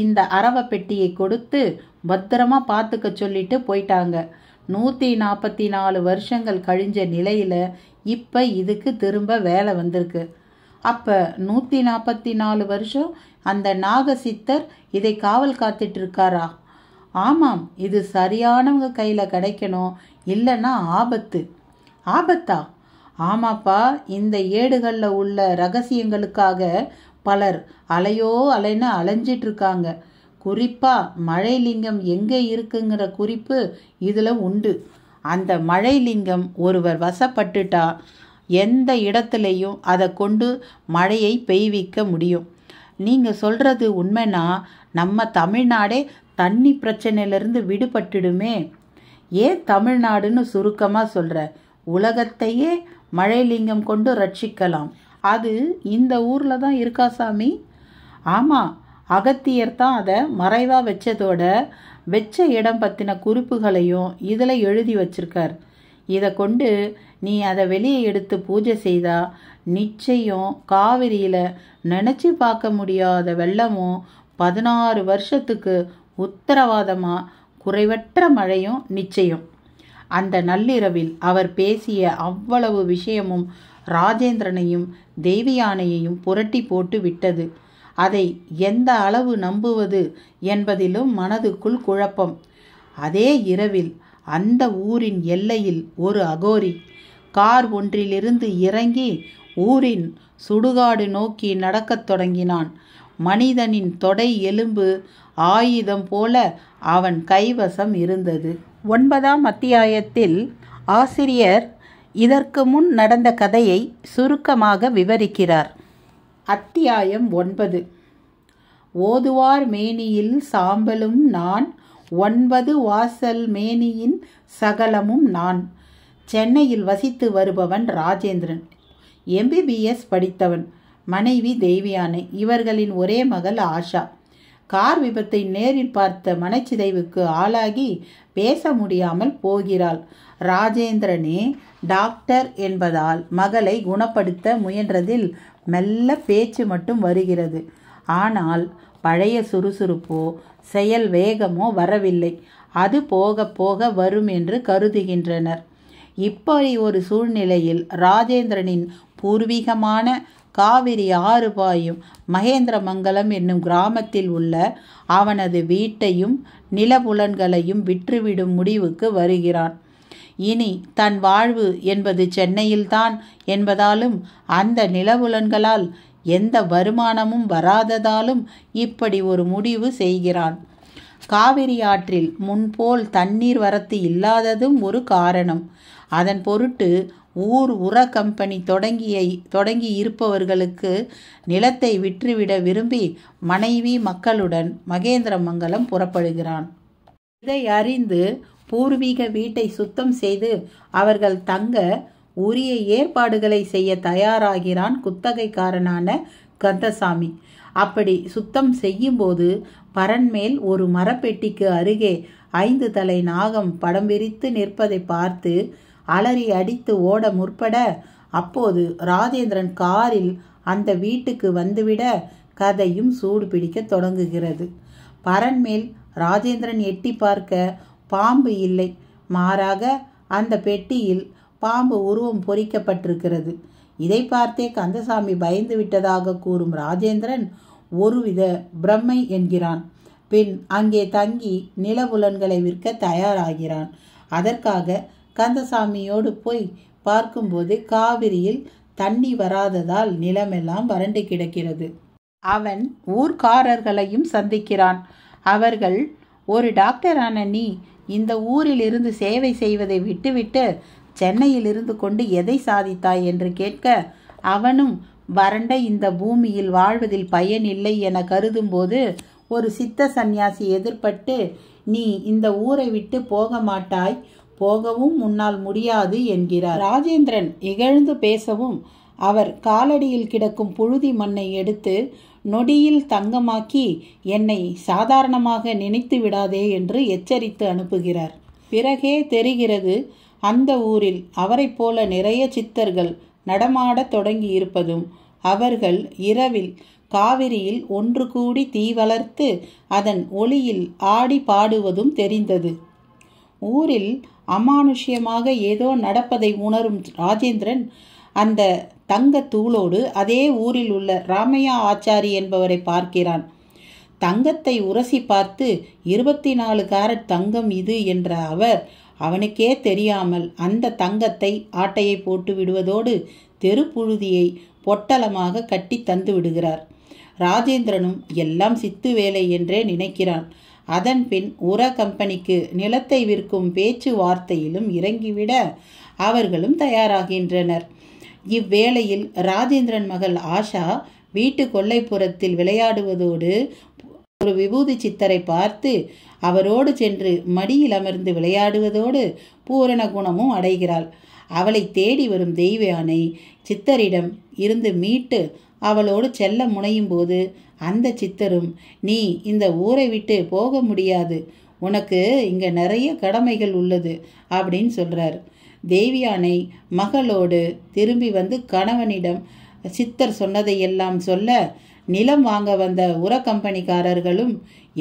இந்த அரவ பெட்டியை கொடுத்து பத்திரமா பார்த்துக்க சொல்லிட்டு போயிட்டாங்க. 144 வருஷங்கள் கழிஞ்ச நிலையில இப்ப இதுக்கு திரும்ப வேலை வந்திருக்கு. அப்ப 144 வருஷம் அந்த நாகசித்தர் இதை காவல் காத்துட்டு இருக்காரா? ஆமாம், இது சரியானவங்க கையில கிடைக்கணும், இல்லைன்னா ஆபத்து. ஆபத்தா? ஆமாப்பா, இந்த ஏடுகள்ல உள்ள ரகசியங்களுக்காக பலர் அலைன்னு அலைஞ்சிட்டு இருக்காங்க. குறிப்பா மழைலிங்கம் எங்கே இருக்குங்கிற குறிப்பு இதுல உண்டு. அந்த மழைலிங்கம் ஒருவர் வசப்பட்டுட்டா எந்த இடத்துலையும் அதை கொண்டு மழையை பெய்விக்க முடியும். நீங்க சொல்றது உண்மைனா நம்ம தமிழ்நாடே தண்ணி பிரச்சனையிலிருந்து விடுபட்டுடுமே. ஏன் தமிழ்நாடுன்னு சுருக்கமா சொல்ற? உலகத்தையே மழைலிங்கம் கொண்டு ரட்சிக்கலாம். அது இந்த ஊர்ல தான் இருக்கா சாமி? ஆமா, அகத்தியர் தான் அதை மறைவா வச்சதோட வச்ச இடம் பத்தின குறிப்புகளையும் இதில் எழுதி வச்சிருக்கார். இதை கொண்டு நீ அதை வெளியே எடுத்து பூஜை செய்தா நிச்சயம் காவிரியில் நினச்சி பார்க்க முடியாத வெள்ளமும் 16 வருஷத்துக்கு உத்தரவாதமாக குறைவற்ற மழையும் நிச்சயம். அந்த நள்ளிரவில் அவர் பேசிய அவ்வளவு விஷயமும் ராஜேந்திரனையும் தெய்வயானையையும் புரட்டி போட்டு விட்டது. அதை எந்த அளவு நம்புவது என்பதிலும் மனதுக்குள் குழப்பம். அதே இரவில் அந்த ஊரின் எல்லையில் ஒரு அகோரி கார் ஒன்றிலிருந்து இறங்கி ஊரின் சுடுகாடு நோக்கி நடக்கத் தொடங்கினான். மனிதனின் தொடை எலும்பு ஆயுதம் போல அவன் கைவசம் இருந்தது. 9ஆம் அத்தியாயத்தில் ஆசிரியர் இதற்கு முன் நடந்த கதையை சுருக்கமாக விவரிக்கிறார். அத்தியாயம் 9. ஓதுவார் மேனியில் சாம்பலும் நான், 9 வாசல் மேனியின் சகலமும் நான். சென்னையில் வசித்து வருபவன் ராஜேந்திரன். MBBS படித்தவன். மனைவி தெய்வயானை. இவர்களின் ஒரே மகள் ஆஷா. கார் விபத்தை நேரில் பார்த்த மனச்சிதைவுக்கு ஆளாகி பேச முடியாமல் போகிறாள். ராஜேந்திரனே டாக்டர் என்பதால் மகளை குணப்படுத்த முயன்றதில் மெல்ல பேச்சு மட்டும் வருகிறது. ஆனால் பழைய சுறுசுறுப்போ செயல் வேகமோ வரவில்லை. அது போக போக வரும் என்று கருதுகின்றனர். இப்படி ஒரு சூழ்நிலையில் ராஜேந்திரனின் பூர்வீகமான காவிரி ஆறு பாயும் மகேந்திரமங்கலம் என்னும் கிராமத்தில் உள்ள அவனது வீட்டையும் நிலபுலன்களையும் விற்றுவிடும் முடிவுக்கு வருகிறான். இனி தன் வாழ்வு என்பது சென்னையில்தான் என்பதாலும் அந்த நிலபுலன்களால் எந்த வருமானமும் வராததாலும் இப்படி ஒரு முடிவு செய்கிறான். காவிரி ஆற்றில் முன்போல் தண்ணீர் வரத்து இல்லாததும் ஒரு காரணம். அதன் பொருட்டு ஊர் உர கம்பெனி தொடங்கி இருப்பவர்களுக்கு நிலத்தை விற்றுவிட விரும்பி மனைவி மக்களுடன் மகேந்திரமங்கலம் புறப்படுகிறான். இதை அறிந்து பூர்வீக வீட்டை சுத்தம் செய்து அவர்கள் தங்க உரிய ஏற்பாடுகளை செய்ய தயாராகிறான் குத்தகைக்காரனான கந்தசாமி. அப்படி சுத்தம் செய்யும்போது பரன்மேல் ஒரு மரப்பெட்டிக்கு அருகே 5 தலை நாகம் படம் விரித்து நிற்பதை பார்த்து அலறி அடித்து ஓட முற்பட, அப்போது ராஜேந்திரன் காரில் அந்த வீட்டுக்கு வந்துவிட கதையும் சூடு பிடிக்க தொடங்குகிறது. பரன்மேல் ராஜேந்திரன் எட்டி பார்க்க பாம்பு இல்லை, மாறாக அந்த பெட்டியில் பாம்பு உருவம் பொறிக்கப்பட்டிருக்கிறது. இதை பார்த்தே கந்தசாமி பயந்து விட்டதாக கூறும் ராஜேந்திரன் ஒருவித பிரம்மை என்கிறான். பின் அங்கே தங்கி நிலபுலன்களை விற்க தயாராகிறான். அதற்காக கந்தசாமியோடு போய் பார்க்கும்போது காவிரியில் தண்ணி வராததால் நிலமெல்லாம் வறண்டு கிடக்கிறது. அவன் ஊர்க்காரர்களையும் சந்திக்கிறான். அவர்கள், ஒரு டாக்டரான நீ இந்த ஊரில் இருந்து சேவை செய்வதை விட்டுவிட்டு சென்னையில் இருந்து கொண்டு எதை சாதித்தாய் என்று கேட்க, அவனும் வறண்ட இந்த பூமியில் வாழ்வதில் பயனில்லை என கருதும்போது ஒரு சித்த சந்நியாசி எதிர்பட்டு, நீ இந்த ஊரை விட்டு போக மாட்டாய், போகவும் முன்னால் முடியாது என்கிறார். ராஜேந்திரன் இகழ்ந்து பேசவும் அவர் காலடியில் கிடக்கும் புழுதி மண்ணை எடுத்து நொடியில் தங்கமாக்கி, என்னை சாதாரணமாக நினைத்து விடாதே என்று எச்சரித்து அனுப்புகிறார். பிறகே தெரிகிறது, அந்த ஊரில் அவரை போல நிறைய சித்தர்கள் நடமாடத் தொடங்கி இருப்பதும், அவர்கள் இரவில் காவிரியில் ஒன்று கூடி தீ வளர்த்து அதன் ஒளியில் ஆடி பாடுவதும் தெரிந்தது. ஊரில் அமானுஷ்யமாக ஏதோ நடப்பதை உணரும் ராஜேந்திரன் அந்த தங்க தூளோடு அதே ஊரில் உள்ள ராமையா ஆச்சாரி என்பவரை பார்க்கிறான். தங்கத்தை உரசி பார்த்து 24 கேரட் தங்கம் இது என்ற அவர், அவனுக்கே தெரியாமல் அந்த தங்கத்தை ஆட்டையை போட்டு விடுவதோடு தெருப்புழுதியை பொட்டலமாக கட்டி தந்து விடுகிறார். ராஜேந்திரனும் எல்லாம் சித்து வேலை என்றே நினைக்கிறான். அதன் பின் உர கம்பெனிக்கு நிலத்தை விற்கும் பேச்சுவார்த்தையிலும் இறங்கிவிட அவர்களும் தயாராகின்றனர். இவ்வேளையில் ராஜேந்திரன் மகள் ஆஷா வீட்டு கொல்லைப்புறத்தில் விளையாடுவதோடு ஒரு விபூதி சித்தரை பார்த்து அவரோடு சென்று மடியில் அமர்ந்து விளையாடுவதோடு பூரண குணமும் அடைகிறாள். அவளை தேடி வரும் தெய்வ யானை சித்தரிடம் இருந்து மீட்டு அவளோடு செல்ல முனையும் போது அந்த சித்தரும், நீ இந்த ஊரை விட்டு போக முடியாது, உனக்கு இங்கே நிறைய கடமைகள் உள்ளது அப்படின்னு சொல்கிறார். தேவியானை மகளோடு திரும்பி வந்து கணவனிடம் சித்தர் சொன்னதையெல்லாம் சொல்ல, நிலம் வாங்க வந்த உர கம்பெனிக்காரர்களும்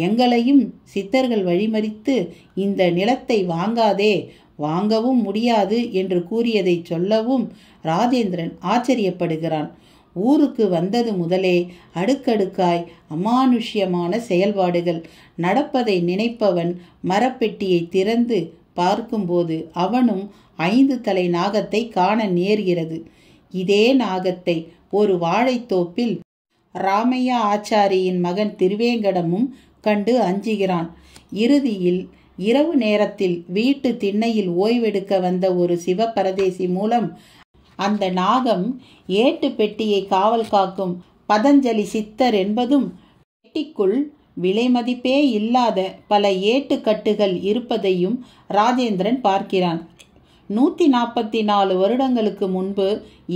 எங்களையும் சித்தர்கள் வழிமறித்து இந்த நிலத்தை வாங்காதே, வாங்கவும் முடியாது என்று கூறியதை சொல்லவும் ராஜேந்திரன் ஆச்சரியப்படுகிறான். ஊருக்கு வந்தது முதலே அடுக்கடுக்காய் அமானுஷ்யமான செயல்பாடுகள் நடப்பதை நினைப்பவன் மரப்பெட்டியை திறந்து பார்க்கும்போது அவனும் 5 தலை நாகத்தை காண நேர்கிறது. இதே நாகத்தை ஒரு வாழைத்தோப்பில் ராமையா ஆச்சாரியின் மகன் திருவேங்கடமும் கண்டு அஞ்சுகிறான். இறுதியில் இரவு நேரத்தில் வீட்டு திண்ணையில் ஓய்வெடுக்க வந்த ஒரு சிவபரதேசி மூலம் அந்த நாகம் ஏட்டு பெட்டியை காவல் காக்கும் பதஞ்சலி சித்தர் என்பதும், பெட்டிக்குள் விலை மதிப்பே இல்லாத பல ஏட்டுக்கட்டுகள் இருப்பதையும் ராஜேந்திரன் பார்க்கிறான். 144 வருடங்களுக்கு முன்பு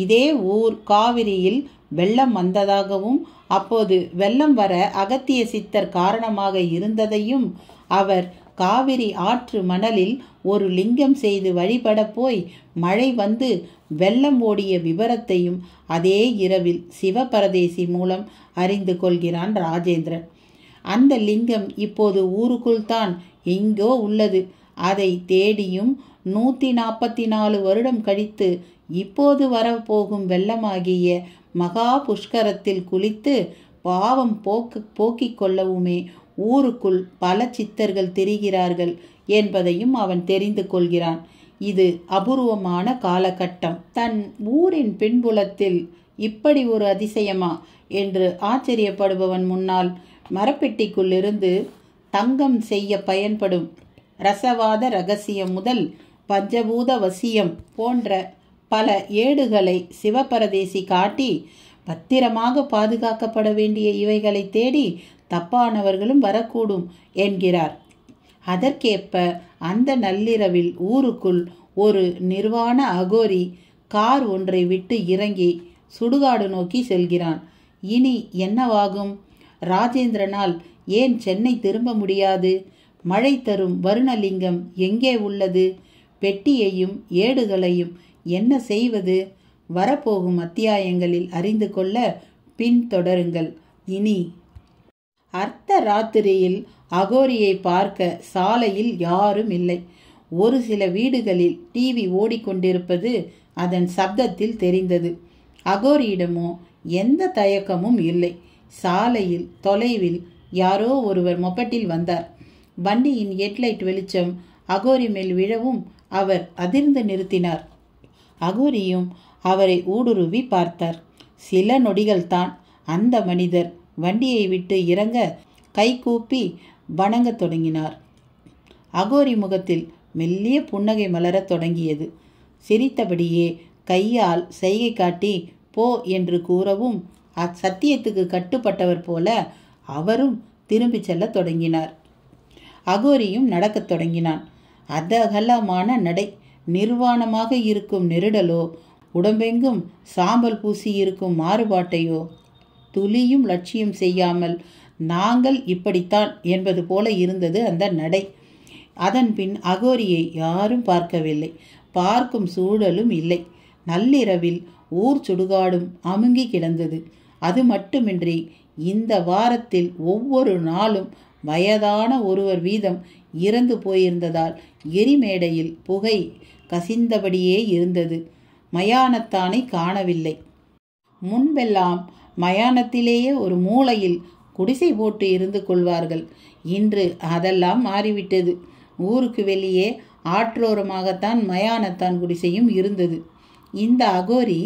இதே ஊர் காவிரியில் வெள்ளம் வந்ததாகவும், அப்போது வெள்ளம் வர அகத்திய சித்தர் காரணமாக இருந்ததையும், அவர் காவிரி ஆற்று மணலில் ஒரு லிங்கம் செய்து வழிபட போய் மழை வந்து வெள்ளம் ஓடிய விவரத்தையும் அதே இரவில் சிவபரதேசி மூலம் அறிந்து கொள்கிறான் ராஜேந்திரன். அந்த லிங்கம் இப்போது ஊருக்குள் தான் எங்கோ உள்ளது. அதை தேடியும் 144 வருடம் கழித்து இப்போது வரப்போகும் வெள்ளமாகிய மகா புஷ்கரத்தில் குளித்து பாவம் போக்கிக் கொள்ளவுமே ஊருக்குள் பல சித்தர்கள் திரிகிறார்கள் என்பதையும் அவன் தெரிந்து கொள்கிறான். இது அபூர்வமான காலகட்டம். தன் ஊரின் பின்புலத்தில் இப்படி ஒரு அதிசயமா என்று ஆச்சரியப்படுபவன் முன்னால் மரப்பெட்டிக்குள்ளிருந்து தங்கம் செய்ய பயன்படும் ரசவாத ரகசியம் முதல் பஞ்சபூத வசியம் போன்ற பல ஏடுகளை சிவபரதேசி காட்டி, பத்திரமாக பாதுகாக்கப்பட வேண்டிய இவைகளை தேடி தப்பானவர்களும் வரக்கூடும் என்கிறார். அதற்கேற்ப அந்த நள்ளிரவில் ஊருக்குள் ஒரு நிர்வாண அகோரி கார் ஒன்றை விட்டு இறங்கி சுடுகாடு நோக்கி செல்கிறான். இனி என்னவாகும்? ராஜேந்திரனால் ஏன் சென்னை திரும்ப முடியாது? மழை தரும் வருணலிங்கம் எங்கே உள்ளது? பெட்டியையும் ஏடுகளையும் என்ன செய்வது? வரப்போகும் அத்தியாயங்களில் அறிந்து கொள்ள பின்தொடருங்கள். இனி அர்த்த ராத்திரியில் அகோரியை பார்க்க சாலையில் யாரும் இல்லை. ஒரு சில வீடுகளில் டிவி ஓடிக்கொண்டிருப்பது அதன் சப்தத்தில் தெரிந்தது. அகோரியிடமோ எந்த தயக்கமும் இல்லை. சாலையில் தொலைவில் யாரோ ஒருவர் மொபட்டில் வந்தார். வண்டியின் ஹெட்லைட் வெளிச்சம் அகோரி மேல் விழவும் அவர் அதிர்ந்து நிறுத்தினார். அகோரியும் அவரை ஊடுருவி பார்த்தார். சில நொடிகள்தான். அந்த மனிதர் வண்டியை விட்டு இறங்க கைகூப்பி வணங்கத் தொடங்கினார். அகோரி முகத்தில் மெல்லிய புன்னகை மலரத் தொடங்கியது. சிரித்தபடியே கையால் செய்கை காட்டி போ என்று கூறவும் சத்தியத்துக்கு கட்டுப்பட்டவர் போல அவரும் திரும்பி செல்ல தொடங்கினார். அகோரியும் நடக்கத் தொடங்கினான். அதகலமான நடை. நிர்வாணமாக இருக்கும் நெருடலோ உடம்பெங்கும் சாம்பல் பூசி இருக்கும் மாறுபாட்டையோ துளியும் லட்சியம் செய்யாமல் நாங்கள் இப்படித்தான் என்பது போல இருந்தது அந்த நடை. அதன் பின் அகோரியை யாரும் பார்க்கவில்லை. பார்க்கும் சூழலும் இல்லை. நள்ளிரவில் ஊர் சுடுகாடும் அமுங்கி கிடந்தது. அது மட்டுமின்றி இந்த வாரத்தில் ஒவ்வொரு நாளும் வயதான ஒருவர் வீதம் இறந்து போயிருந்ததால் எரிமேடையில் புகை கசிந்தபடியே இருந்தது. மயானத்தானை காணவில்லை. முன்பெல்லாம் மயானத்திலேயே ஒரு மூலையில் குடிசை போட்டு இருந்து கொள்வார்கள். இன்று அதெல்லாம் மாறிவிட்டது. ஊருக்கு வெளியே ஆற்றோரமாகத்தான் மயானத்தான் குடிசையும் இருந்தது. இந்த அகோரி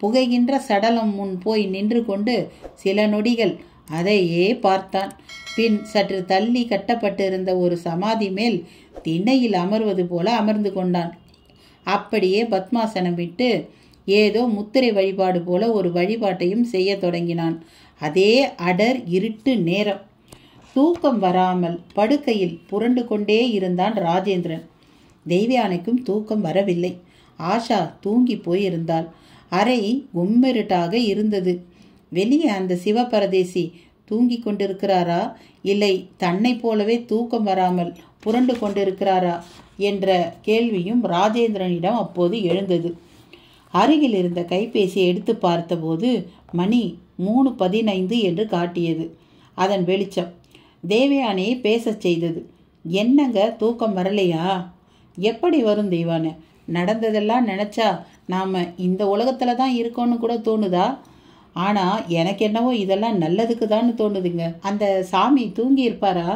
புகைகின்ற சடலம் முன் போய் நின்று கொண்டு சில நொடிகள் அதையே பார்த்தான். பின் சற்று தள்ளி கட்டப்பட்டிருந்த ஒரு சமாதி மேல் திண்ணையில் அமர்வது போல அமர்ந்து கொண்டான். அப்படியே பத்மாசனம் விட்டு ஏதோ முத்திரை வழிபாடு போல ஒரு வழிபாட்டையும் செய்ய தொடங்கினான். அதே அடர் இருட்டு நேரம். தூக்கம் வராமல் படுக்கையில் புரண்டு கொண்டே இருந்தான் ராஜேந்திரன். தெய்வயானைக்கும் தூக்கம் வரவில்லை. ஆஷா தூங்கி போயிருந்தாள். அறை கும்மிருட்டாக இருந்தது. வெளியே அந்த சிவபரதேசி தூங்கி கொண்டிருக்கிறாரா, இல்லை தன்னை போலவே தூக்கம் வராமல் புரண்டு கொண்டிருக்கிறாரா என்ற கேள்வியும் ராஜேந்திரனிடம் அப்போது எழுந்தது. அருகில் இருந்த கைபேசியை எடுத்து பார்த்தபோது மணி 3:15 என்று காட்டியது. அதன் வெளிச்சம் தேவயானையை பேசச் செய்தது. என்னங்க தூக்கம் வரலையா? எப்படி வரும் தெய்வானே? நடந்ததெல்லாம் நினச்சா நாம் இந்த உலகத்தில் தான் இருக்கோன்னு கூட தோணுதா? ஆனால் எனக்கு என்னவோ இதெல்லாம் நல்லதுக்கு தான்னு தோணுதுங்க. அந்த சாமி தூங்கி இருப்பாரா?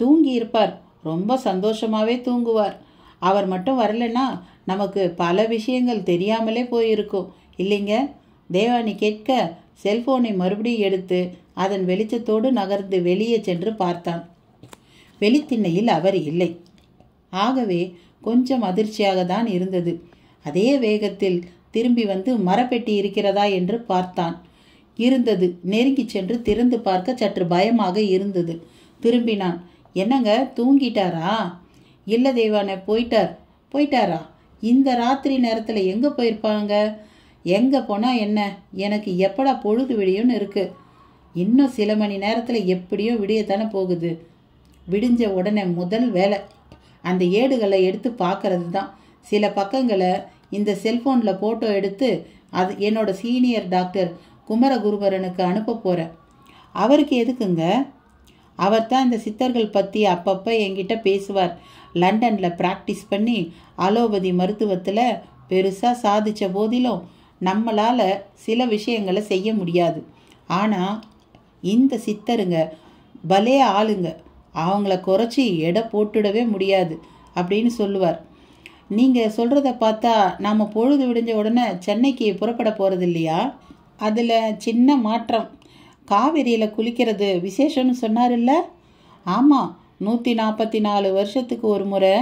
தூங்கி இருப்பார். ரொம்ப சந்தோஷமாகவே தூங்குவார். அவர் மட்டும் வரலைன்னா நமக்கு பல விஷயங்கள் தெரியாமலே போயிருக்கும் இல்லைங்க? தேவானி கேட்க செல்போனை மறுபடியும் எடுத்து அதன் வெளிச்சத்தோடு நகர்ந்து வெளியே சென்று பார்த்தான். வெளித்திண்ணையில் அவர் இல்லை. ஆகவே கொஞ்சம் அதிர்ச்சியாக தான் இருந்தது. அதே வேகத்தில் திரும்பி வந்து மரப்பெட்டி இருக்கிறதா என்று பார்த்தான். இருந்தது. நெருங்கி சென்று திறந்து பார்க்க சற்று பயமாக இருந்தது. திரும்பினான். என்னங்க தூங்கிட்டாரா? இல்லை தேவானே, போயிட்டாரா? இந்த ராத்திரி நேரத்தில் எங்கே போயிருப்பாங்க? எங்கே போனால் என்ன? எனக்கு எப்படா பொழுது விடியும்னு இருக்குது. இன்னும் சில மணி நேரத்தில் எப்படியும் விடியத்தானே போகுது. விடிஞ்ச உடனே முதல் வேலை அந்த ஏடுகளை எடுத்து பார்க்கறது தான். சில பக்கங்களை இந்த செல்ஃபோனில் ஃபோட்டோ எடுத்து அது என்னோட சீனியர் டாக்டர் குமரகுருபரனுக்கு அனுப்ப போகிறேன். அவருக்கு எதுக்குங்க? அவர் தான் இந்த சித்தர்கள் பற்றி அப்பப்போ என்கிட்ட பேசுவார். லண்டனில் ப்ராக்டிஸ் பண்ணி அலோபதி மருத்துவத்தில் பெருசாக சாதித்த போதிலும் நம்மளால் சில விஷயங்களை செய்ய முடியாது. ஆனால் இந்த சித்தருங்க பலே ஆளுங்க, அவங்கள குறைச்சி எடை போட்டுடவே முடியாது அப்படின்னு சொல்லுவார். நீங்கள் சொல்கிறத பார்த்தா நாம் பொழுது விடிஞ்ச உடனே சென்னைக்கு புறப்பட போகிறது இல்லையா? அதில் சின்ன மாற்றம். காவேரியில் குளிக்கிறது விசேஷம்னு சொன்னார்ல்ல? ஆமாம், 144 வருஷத்துக்கு ஒரு முறை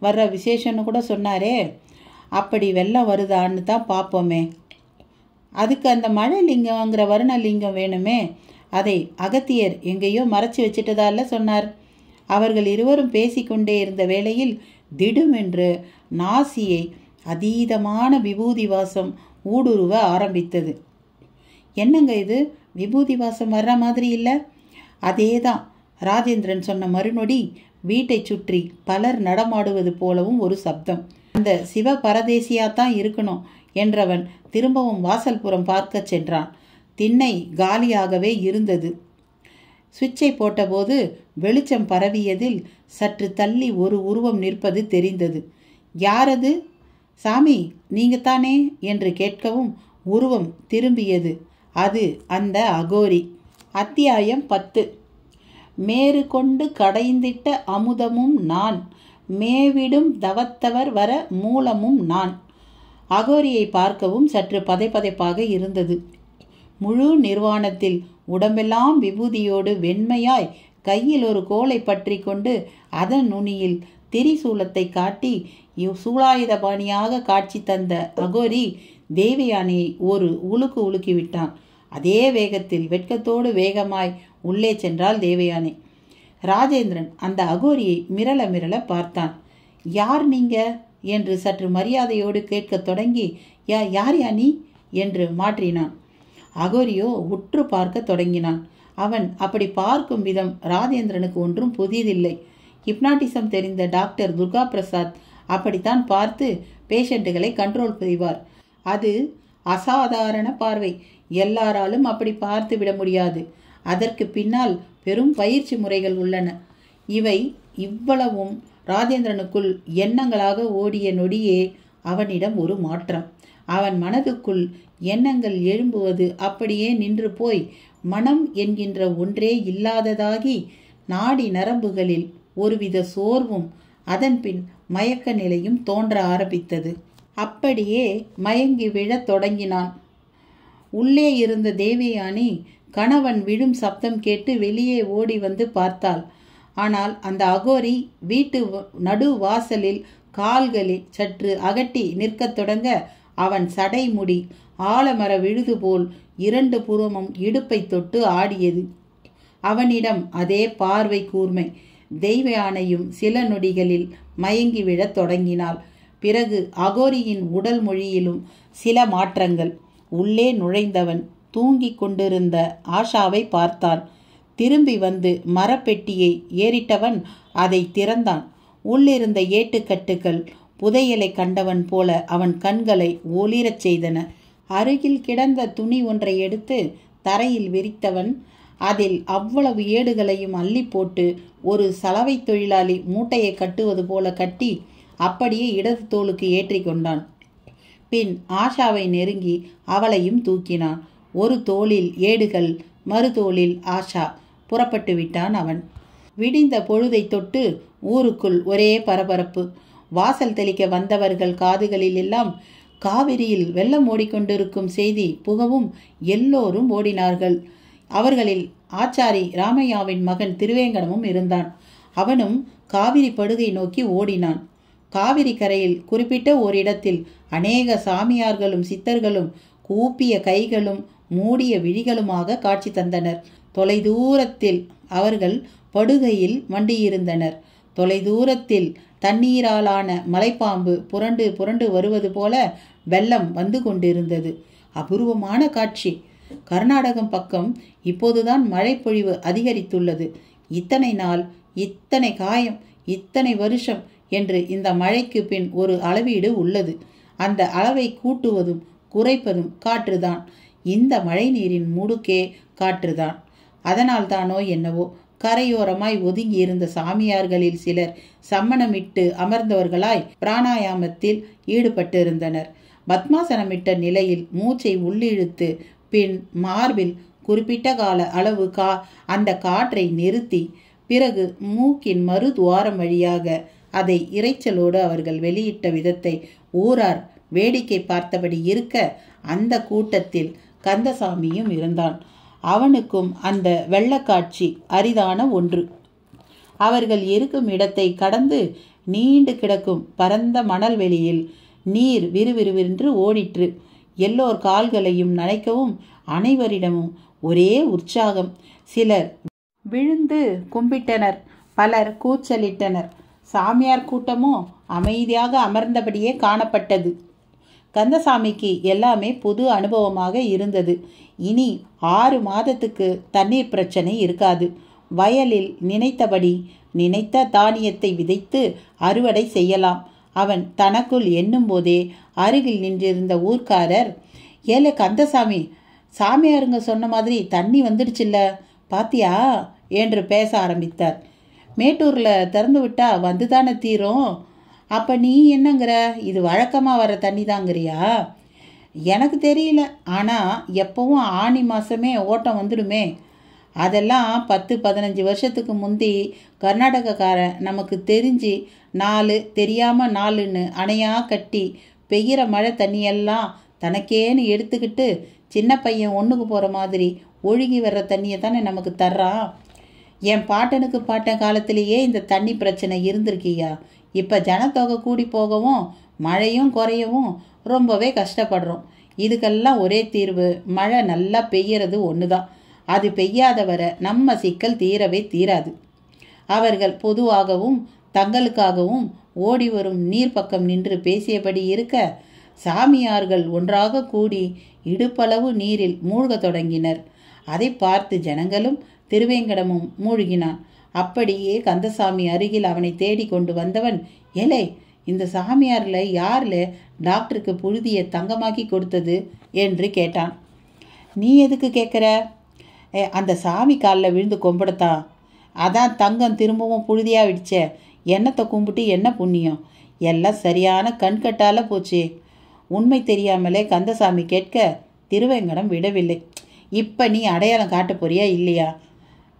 வர்ற விசேஷம்னு கூட சொன்னாரே. அப்படி வெள்ளம் வருதான்னு தான் பார்ப்போமே. அதுக்கு அந்த மழை லிங்கங்கிற வருணலிங்கம் வேணுமே. அதை அகத்தியர் எங்கேயோ மறைச்சி வச்சிட்டதால சொன்னார். அவர்கள் இருவரும் பேசிக்கொண்டே இருந்த வேளையில் திடுமென்று நாசியை அதீதமான விபூதி வாசம் ஊடுருவ ஆரம்பித்தது. என்னங்க இது, விபூதி வாசம் வர்ற மாதிரி இல்லை? அதேதான். ராஜேந்திரன் சொன்ன மறுநொடி வீட்டை சுற்றி பலர் நடமாடுவது போலவும் ஒரு சப்தம். அந்த சிவ பரதேசியாத்தான் இருக்கணும் என்றவன் திரும்பவும் வாசல்புறம் பார்க்க சென்றான். திண்ணை காலியாகவே இருந்தது. சுவிட்சை போட்டபோது வெளிச்சம் பரவியதில் சற்று தள்ளி ஒரு உருவம் நிற்பது தெரிந்தது. யாரது? சாமி நீங்கத்தானே என்று கேட்கவும் உருவம் திரும்பியது. அது அந்த அகோரி. அத்தியாயம் 10. மேறு கொண்டு கடைந்திட்ட அமுதமும் நான், மேவிடும் தவத்தவர் வர மூலமும் நான். அகோரியை பார்க்கவும் சற்று பதைப்பதைப்பாக இருந்தது. முழு நிர்வாணத்தில் உடம்பெல்லாம் விபூதியோடு வெண்மையாய் கையில் ஒரு கோலை பற்றி கொண்டு அதன் நுனியில் திரிசூலத்தை காட்டி சூலாயுதபாணியாக காட்சி தந்த அகோரி தேவயானியை ஒரு உலுக்கு உலுக்கிவிட்டான். அதே வேகத்தில் வெட்கத்தோடு வேகமாய் உள்ளே சென்றாள் தேவயானி. ராஜேந்திரன் அந்த அகோரியை மிரள மிரள பார்த்தான். யார் நீங்க என்று சற்று மரியாதையோடு கேட்கத் தொடங்கி யார் நீ என்று மாற்றினான். அகோரியோ உற்று பார்க்க தொடங்கினான். அவன் அப்படி பார்க்கும் விதம் ராஜேந்திரனுக்கு ஒன்றும் புதியதில்லை. ஹிப்னாட்டிசம் தெரிந்த டாக்டர் துர்கா பிரசாத் அப்படித்தான் பார்த்து பேஷண்ட்டுகளை கண்ட்ரோல் செய்வார். அது அசாதாரண பார்வை. எல்லாராலும் அப்படி பார்த்து விட முடியாது. அதற்கு பின்னால் பெரும் பயிற்சி முறைகள் உள்ளன. இவை இவ்வளவும் ராஜேந்திரனுக்குள் எண்ணங்களாக ஓடிய நொடியே அவனிடம் ஒரு மாற்றம். அவன் மனதுக்குள் எண்ணங்கள் எழும்புவது அப்படியே நின்று போய் மனம் என்கின்ற ஒன்றே இல்லாததாகி நாடி நரம்புகளில் ஒருவித சோர்வும் அதன்பின் மயக்க நிலையும் தோன்ற ஆரம்பித்தது. அப்படியே மயங்கி விழத் தொடங்கினான். உள்ளே இருந்த தேவயானி கணவன் விழும் சப்தம் கேட்டு வெளியே ஓடி வந்து பார்த்தாள். ஆனால் அந்த அகோரி வீட்டு நடு வாசலில் கால்களில் சற்று அகட்டி நிற்கத் தொடங்க அவன் சடைமுடி ஆலமர விழுது போல் இரண்டு புறமும் இடுப்பை தொட்டு ஆடியது. அவனிடம் அதே பார்வை கூர்மை. தெய்வயானையும் சில நொடிகளில் மயங்கி விழத் தொடங்கினாள். பிறகு அகோரியின் உடல் மொழியிலும் சில மாற்றங்கள். உள்ளே நுழைந்தவன் தூங்கிக் கொண்டிருந்த ஆஷாவை பார்த்தான். திரும்பி வந்து மரப்பெட்டியை ஏறிட்டவன் அதை திறந்தான். உள்ளிருந்த ஏட்டுக்கட்டுகள் புதையலை கண்டவன் போல அவன் கண்களை ஒளிரச் செய்தன. அருகில் கிடந்த துணி ஒன்றை எடுத்து தரையில் விரித்தவன் அதில் அவ்வளவு ஏடுகளையும் அள்ளி போட்டு ஒரு சலவை தொழிலாளி மூட்டையை கட்டுவது போல கட்டி அப்படியே இடது தோளுக்கு ஏற்றி கொண்டான். பின் ஆஷாவை நெருங்கி அவளையும் தூக்கினான். ஒரு தோளில் ஏடுகள், மறு தோளில் ஆஷா. புறப்பட்டு விட்டான் அவன். விடிந்த பொழுதை தொட்டு ஊருக்குள் ஒரே பரபரப்பு. வாசல் தெளிக்க வந்தவர்கள் காதுகளில் எல்லாம் காவிரியில் வெள்ளம் ஓடிக்கொண்டிருக்கும் செய்தி புகவும் எல்லோரும் ஓடினார்கள். அவர்களில் ஆச்சாரி ராமையாவின் மகன் திருவேங்கடமும் இருந்தான். அவனும் காவிரி படுகை நோக்கி ஓடினான். காவிரி கரையில் குறிப்பிட்ட ஓரிடத்தில் அநேக சாமியார்களும் சித்தர்களும் கூப்பிய கைகளும் மூடிய விழிகளுமாக காட்சி தந்தனர். தொலைதூரத்தில் அவர்கள் படுகையில் மண்டியிருந்தனர். தொலைதூரத்தில் தண்ணீராலான மலைப்பாம்பு புரண்டு புரண்டு வருவது போல வெள்ளம் வந்து கொண்டிருந்தது. அபூர்வமான காட்சி. கர்நாடகம் பக்கம் இப்போதுதான் மழை பொழிவு அதிகரித்துள்ளது. இத்தனை நாள், இத்தனை காயம், இத்தனை வருஷம் என்று இந்த மழைக்கு பின் ஒரு அளவீடு உள்ளது. அந்த அளவை கூட்டுவதும் குறைப்பதும் காற்றுதான். இந்த மழை நீரின் முடுக்கே காற்றுதான். அதனால்தானோ என்னவோ கரையோரமாய் ஒதுங்கி இருந்த சாமியார்களில் சிலர் சம்மணமிட்டு அமர்ந்தவர்களாய் பிராணாயாமத்தில் ஈடுபட்டிருந்தனர். பத்மாசனமிட்ட நிலையில் மூச்சை உள்ளிழுத்து பின் மார்பில் குறிப்பிட்ட கால அளவு அந்த காற்றை நிறுத்தி பிறகு மூக்கின் மறு துவாரம் வழியாக அதை இறைச்சலோடு அவர்கள் வெளியிட்ட விதத்தை ஊரார் வேடிக்கை பார்த்தபடி இருக்க அந்த கூட்டத்தில் கந்தசாமியும் இருந்தான். அவனுக்கும் அந்த வெள்ளக்காட்சி அரிதான ஒன்று. அவர்கள் இருக்கும் இடத்தை கடந்து நீண்டு கிடக்கும் பரந்த மணல் வெளியில் நீர் விறுவிறுவென்று ஓடிற்று. எல்லோர் கால்களையும் நனைக்கவும் அனைவரிடமும் ஒரே உற்சாகம். சிலர் விழுந்து கும்பிட்டனர், பலர் கூச்சலிட்டனர். சாமியார் கூட்டமோ அமைதியாக அமர்ந்தபடியே காணப்பட்டது. கந்தசாமிக்கு எல்லாமே புது அனுபவமாக இருந்தது. இனி 6 மாதத்துக்கு தண்ணீர் பிரச்சனை இருக்காது. வயலில் நினைத்தபடி நினைத்த தானியத்தை விதைத்து அறுவடை செய்யலாம். அவன் தனக்குள் எண்ணும் போதே அருகில் நின்றிருந்த ஊர்க்காரர், ஏல கந்தசாமி, சாமியாருங்க சொன்ன மாதிரி தண்ணி வந்துடுச்சுல்ல, பாத்தியா என்று பேச ஆரம்பித்தார். மேட்டூரில் திறந்து விட்டா வந்துதானே தீரும். அப்போ நீ என்னங்கிற, இது வழக்கமாக வர தண்ணி தாங்கிறியா? எனக்கு தெரியல, ஆனால் எப்பவும் ஆனி மாதமே ஓட்டம் வந்துடுமே. அதெல்லாம் 10-15 வருஷத்துக்கு முந்தி கர்நாடகக்காரன் நமக்கு தெரிஞ்சு 4 தெரியாமல் 4ன்னு அணையாக கட்டி பெய்கிற மழை தண்ணியெல்லாம் தனக்கேன்னு எடுத்துக்கிட்டு சின்ன பையன் ஒன்றுக்கு போகிற மாதிரி ஒழுகி வர்ற தண்ணியை தானே நமக்கு தர்றான். என் பாட்டனுக்கு பாட்டன் காலத்திலேயே இந்த தண்ணி பிரச்சனை இருந்திருக்கியா. இப்போ ஜனத்தொகை கூடி போகவும் மழையும் குறையவும் ரொம்பவே கஷ்டப்படுறோம். இதுக்கெல்லாம் ஒரே தீர்வு மழை நல்லா பெய்யறது ஒன்று தான். அது பெய்யாத வர நம்ம சிக்கல் தீரவே தீராது. அவர்கள் பொதுவாகவும் தங்களுக்காகவும் ஓடி வரும் நீர் பக்கம் நின்று பேசியபடி இருக்க, சாமியார்கள் ஒன்றாக கூடி இடுப்பளவு நீரில் மூழ்க தொடங்கினர். அதை பார்த்து ஜனங்களும் திருவேங்கடமும் மூழ்கினான். அப்படியே கந்தசாமி அருகில் அவனை தேடி கொண்டு வந்தவன், ஏலே, இந்த சாமியார்ல யார்ல டாக்டருக்கு புழுதியை தங்கமாக்கி கொடுத்தது என்று கேட்டான். நீ எதுக்கு கேட்குற? அந்த சாமி காலில் விழுந்து கும்பிடத்தான். அதான் தங்கம் திரும்பவும் புழுதியாக விடுச்சே. எண்ணத்தை கும்பிட்டு என்ன புண்ணியம்? எல்லாம் சரியான கண்கட்டால் போச்சு. உண்மை தெரியாமலே கந்தசாமி கேட்க திருவேங்கடம் விடவில்லை. இப்போ நீ அடையாளம் காட்ட போறியா இல்லையா?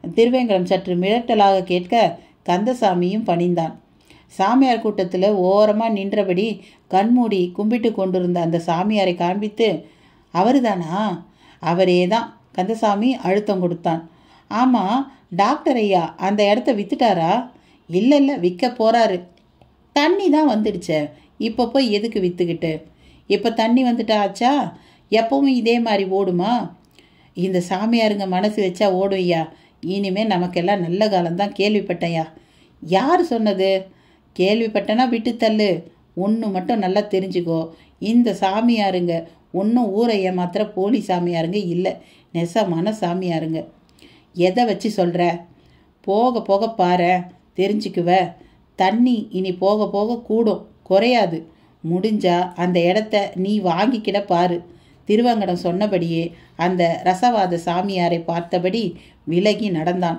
திருவேங்கடம் சற்று மிரட்டலாக கேட்க கந்தசாமியும் பணிந்தான். சாமியார் கூட்டத்தில் ஓரமாக நின்றபடி கண்மூடி கும்பிட்டு கொண்டிருந்த அந்த சாமியாரை காண்பித்து, அவரு தானா? அவரே தான். கந்தசாமி அழுத்தம் கொடுத்தான். ஆமாம், டாக்டர் ஐயா அந்த இடத்த வித்துட்டாரா? இல்லை இல்லை, விற்க போகிறாரு. தண்ணி தான் வந்துடுச்சே, இப்போ போய் எதுக்கு விற்றுக்கிட்டு? இப்போ தண்ணி வந்துட்டா ஆச்சா? எப்பவும் இதே மாதிரி ஓடுமா? இந்த சாமியாருங்க மனசு வச்சா ஓடும் ஐயா. இனிமேல் நமக்கெல்லாம் நல்ல காலம்தான் கேள்விப்பட்டேயா. யார் சொன்னது? கேள்விப்பட்டனா விட்டு தள்ளு. ஒன்று மட்டும் நல்லா தெரிஞ்சுக்கோ, இந்த சாமியாருங்க ஒன்றும் ஊரை ஏமாத்துற போலி சாமியாருங்க இல்லை, நெசமான சாமியாருங்க. எதை வச்சு சொல்கிற? போக போக பாரு, தெரிஞ்சுக்குவ. தண்ணி இனி போக போக கூடும், குறையாது. முடிஞ்சா அந்த இடத்த நீ வாங்கிக்கிட பாரு. திருவங்கடம் சொன்னபடியே அந்த ரசவாத சாமியாரை பார்த்தபடி விலகி நடந்தான்.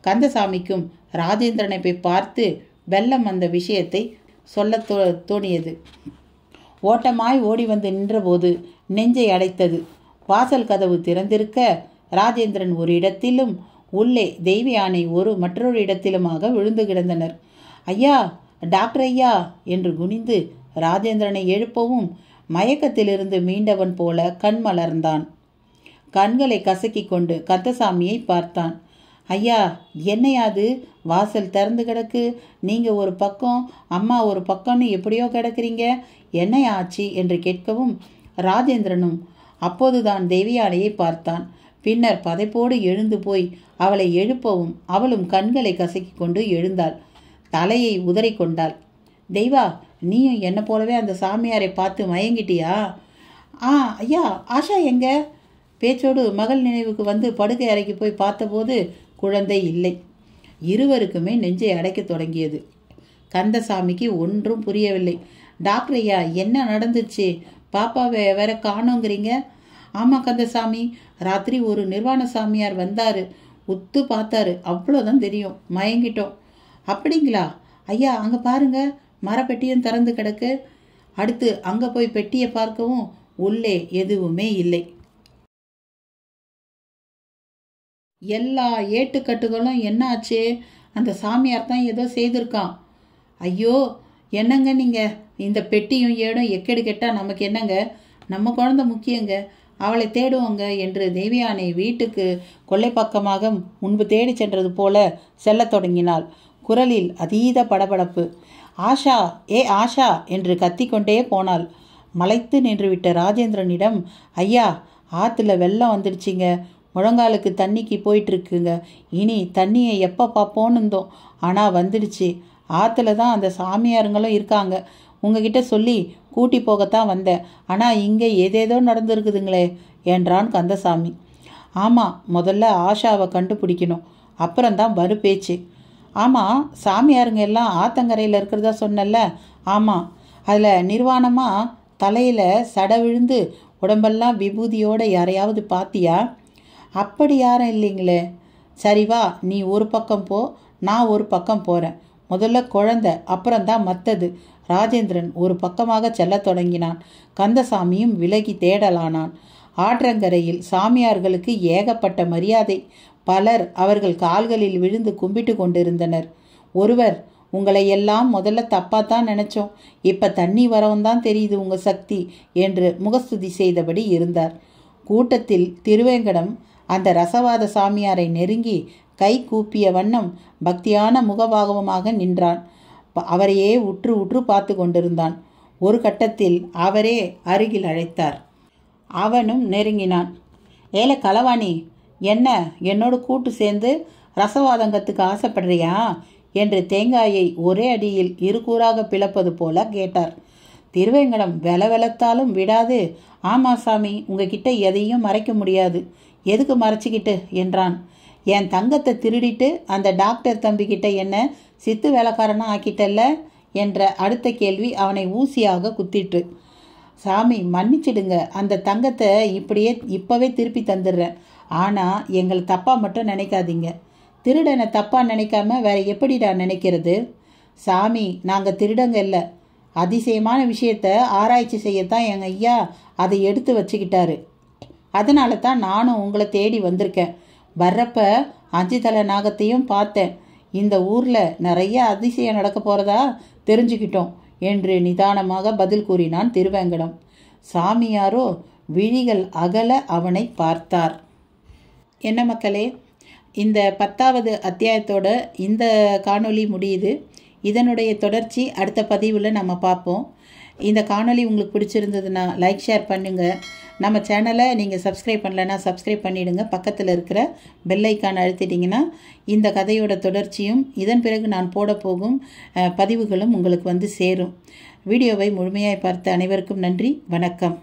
கந்தசாமிக்கும் ராஜேந்திரனை போய் பார்த்து வெள்ளம் வந்த விஷயத்தை சொல்ல தோணியது. ஓட்டமாய் ஓடி வந்து நின்றபோது நெஞ்சை அடைத்தது. வாசல் கதவு திறந்திருக்க ராஜேந்திரன் ஒரு இடத்திலும் உள்ளே தெய்வயானை மற்றொரு இடத்திலுமாக விழுந்து கிடந்தனர். ஐயா, டாக்டர் ஐயா என்று குனிந்து ராஜேந்திரனை எழுப்பவும் மயக்கத்திலிருந்து மீண்டவன் போல கண் மலர்ந்தான். கண்களை கசக்கி கொண்டு கந்தசாமியை பார்த்தான். ஐயா, என்னையாது வாசல் திறந்து கிடக்கு, நீங்கள் ஒரு பக்கம் அம்மா ஒரு பக்கம்னு எப்படியோ கிடக்குறீங்க, என்னையாச்சு என்று கேட்கவும் ராஜேந்திரனும் அப்போதுதான் தெய்வயானையை பார்த்தான். பின்னர் பதைப்போடு எழுந்து போய் அவளை எழுப்பவும் அவளும் கண்களை கசக்கி கொண்டு எழுந்தாள். தலையை உதறி கொண்டாள். தெய்வா, நீயும் என்னை போலவே அந்த சாமியாரை பார்த்து மயங்கிட்டியா? ஐயா, ஆஷா எங்க? பேச்சோடு மகள் நினைவுக்கு வந்து படுக்கை அறைக்கு போய் பார்த்தபோது குழந்தை இல்லை. இருவருக்குமே நெஞ்சை அடைக்க தொடங்கியது. கந்தசாமிக்கு ஒன்றும் புரியவில்லை. டாக்டர் ஐயா, என்ன நடந்துச்சு? பாப்பாவை வேற காணோங்கிறீங்க? ஆமாம் கந்தசாமி, ராத்திரி ஒரு நிர்வாண சாமியார் வந்தாரு, உத்து பார்த்தாரு, அவ்வளோதான் தெரியும், மயங்கிட்டோம். அப்படிங்களா? ஐயா, அங்கே பாருங்க, மரப்பெட்டியும் திறந்து கிடக்கு. அடுத்து அங்கே போய் பெட்டியை பார்க்கவும் உள்ளே எதுவுமே இல்லை. எல்லா ஏட்டுக்கட்டுகளும் என்ன ஆச்சு? அந்த சாமியார் தான் ஏதோ செய்திருக்கான். ஐயோ, என்னங்க நீங்கள், இந்த பெட்டியும் ஏடும் எக்கெடு கெட்டால் நமக்கு என்னங்க? நம்ம குழந்தை முக்கியங்க, அவளை தேடுவோங்க என்று தெய்வயானை வீட்டுக்கு கொள்ளைப்பக்கமாக முன்பு தேடி சென்றது போல செல்லத் தொடங்கினாள். குரலில் அதீத படபடப்பு. ஆஷா, ஆஷா என்று கத்திக்கொண்டே போனாள். மலைத்து நின்றுவிட்ட ராஜேந்திரனிடம், ஐயா, ஆற்றுல வெள்ளம் வந்துடுச்சிங்க, முழங்காலுக்கு தண்ணிக்கு போயிட்டுருக்குங்க, இனி தண்ணியை எப்போ பார்ப்போன்னு இருந்தோம், ஆனால் வந்துடுச்சு. ஆற்றுல தான் அந்த சாமியாருங்களும் இருக்காங்க, உங்ககிட்ட சொல்லி கூட்டி போகத்தான் வந்தேன், ஆனால் இங்கே ஏதேதோ நடந்துருக்குதுங்களே என்றான் கந்தசாமி. ஆமாம், முதல்ல ஆஷாவை கண்டுபிடிக்கணும், அப்புறம்தான் வரு பேச்சு. ஆமாம், சாமியாருங்க எல்லாம் ஆத்தங்கரையில் இருக்கிறதா சொன்னல? ஆமாம், அதில் நிர்வாணமாக தலையில் சடை விழுந்து உடம்பெல்லாம் விபூதியோடு யாரையாவது பார்த்தியா? அப்படி யாரும் இல்லைங்களே. சரி வா, நீ ஒரு பக்கம் போ, நான் ஒரு பக்கம் போகிறேன். முதல்ல குழந்தை, அப்புறம்தான் மற்றது. ராஜேந்திரன் ஒரு பக்கமாக செல்லத் தொடங்கினான். கந்தசாமியும் விலகி தேடலானான். ஆற்றங்கரையில் சாமியார்களுக்கு ஏகப்பட்ட மரியாதை. பலர் அவர்கள் கால்களில் விழுந்து கும்பிட்டு கொண்டிருந்தனர். ஒருவர் உங்களை எல்லாம் முதல்ல தப்பாக தான் நினச்சோம். இப்போ தண்ணி வரவும் தான் தெரியுது உங்கள் சக்தி என்று முகஸ்துதி செய்தபடி இருந்தார். கூட்டத்தில் திருவேங்கடம் அந்த ரசவாத சாமியாரை நெருங்கி கை கூப்பிய வண்ணம் பக்தியான முகபாகவமாக நின்றான். அவரையே உற்று உற்று பார்த்து கொண்டிருந்தான். ஒரு கட்டத்தில் அவரே அருகில் அழைத்தார். அவனும் நெருங்கினான். ஏல களவாணி, என்ன என்னோடு கூட்டு சேர்ந்து ரசவாதங்கத்துக்கு ஆசைப்படுறியா என்று தேங்காயை ஒரே அடியில் இருகூறாக பிளப்பது போல கேட்டார். திருவேங்கடம் வெலத்தாலும் விடாது, ஆமா சாமி, உங்ககிட்ட எதையும் மறைக்க முடியாது, எதுக்கு மறைச்சிக்கிட்டு என்றான். என் தங்கத்தை திருடிட்டு அந்த டாக்டர் தம்பிக்கிட்ட என்ன சித்து வேலைக்காரனா ஆக்கிட்டல்ல என்ற அடுத்த கேள்வி அவனை ஊசியாக குத்திட்டு. சாமி மன்னிச்சிடுங்க, அந்த தங்கத்தை இப்போவே திருப்பி தந்துடுறேன். ஆனால் எங்களை தப்பாக மட்டும் நினைக்காதீங்க. திருடனை தப்பாக நினைக்காம வேற எப்படிடா நினைக்கிறது? சாமி, நாங்கள் திருடங்க இல்லை. அதிசயமான விஷயத்த ஆராய்ச்சி செய்யத்தான் எங்கள் ஐயா அதை எடுத்து வச்சுக்கிட்டாரு. அதனால தான் நானும் உங்களை தேடி வந்திருக்கேன். வர்றப்ப 5 தலை நாகத்தையும் பார்த்தேன். இந்த ஊரில் நிறைய அதிசயம் நடக்க போகிறதா தெரிஞ்சுக்கிட்டோம் என்று நிதானமாக பதில் கூறினான் திருவேங்கடம். சாமியாரோ விழிகள் அகல அவனை பார்த்தார். என்ன மக்களே, இந்த 10வது அத்தியாயத்தோட இந்த காணொளி முடியுது. இதனுடைய தொடர்ச்சி அடுத்த பதிவில் நம்ம பார்ப்போம். இந்த காணொளி உங்களுக்கு பிடிச்சிருந்ததுன்னா லைக் ஷேர் பண்ணுங்கள். நம்ம சேனலை நீங்கள் சப்ஸ்கிரைப் பண்ணலைன்னா சப்ஸ்கிரைப் பண்ணிவிடுங்க. பக்கத்தில் இருக்கிற பெல் ஐக்கான் அழுத்திட்டிங்கன்னா இந்த கதையோட தொடர்ச்சியும் இதன் பிறகு நான் போட போகும் பதிவுகளும் உங்களுக்கு வந்து சேரும். வீடியோவை முழுமையாய் பார்த்த அனைவருக்கும் நன்றி. வணக்கம்.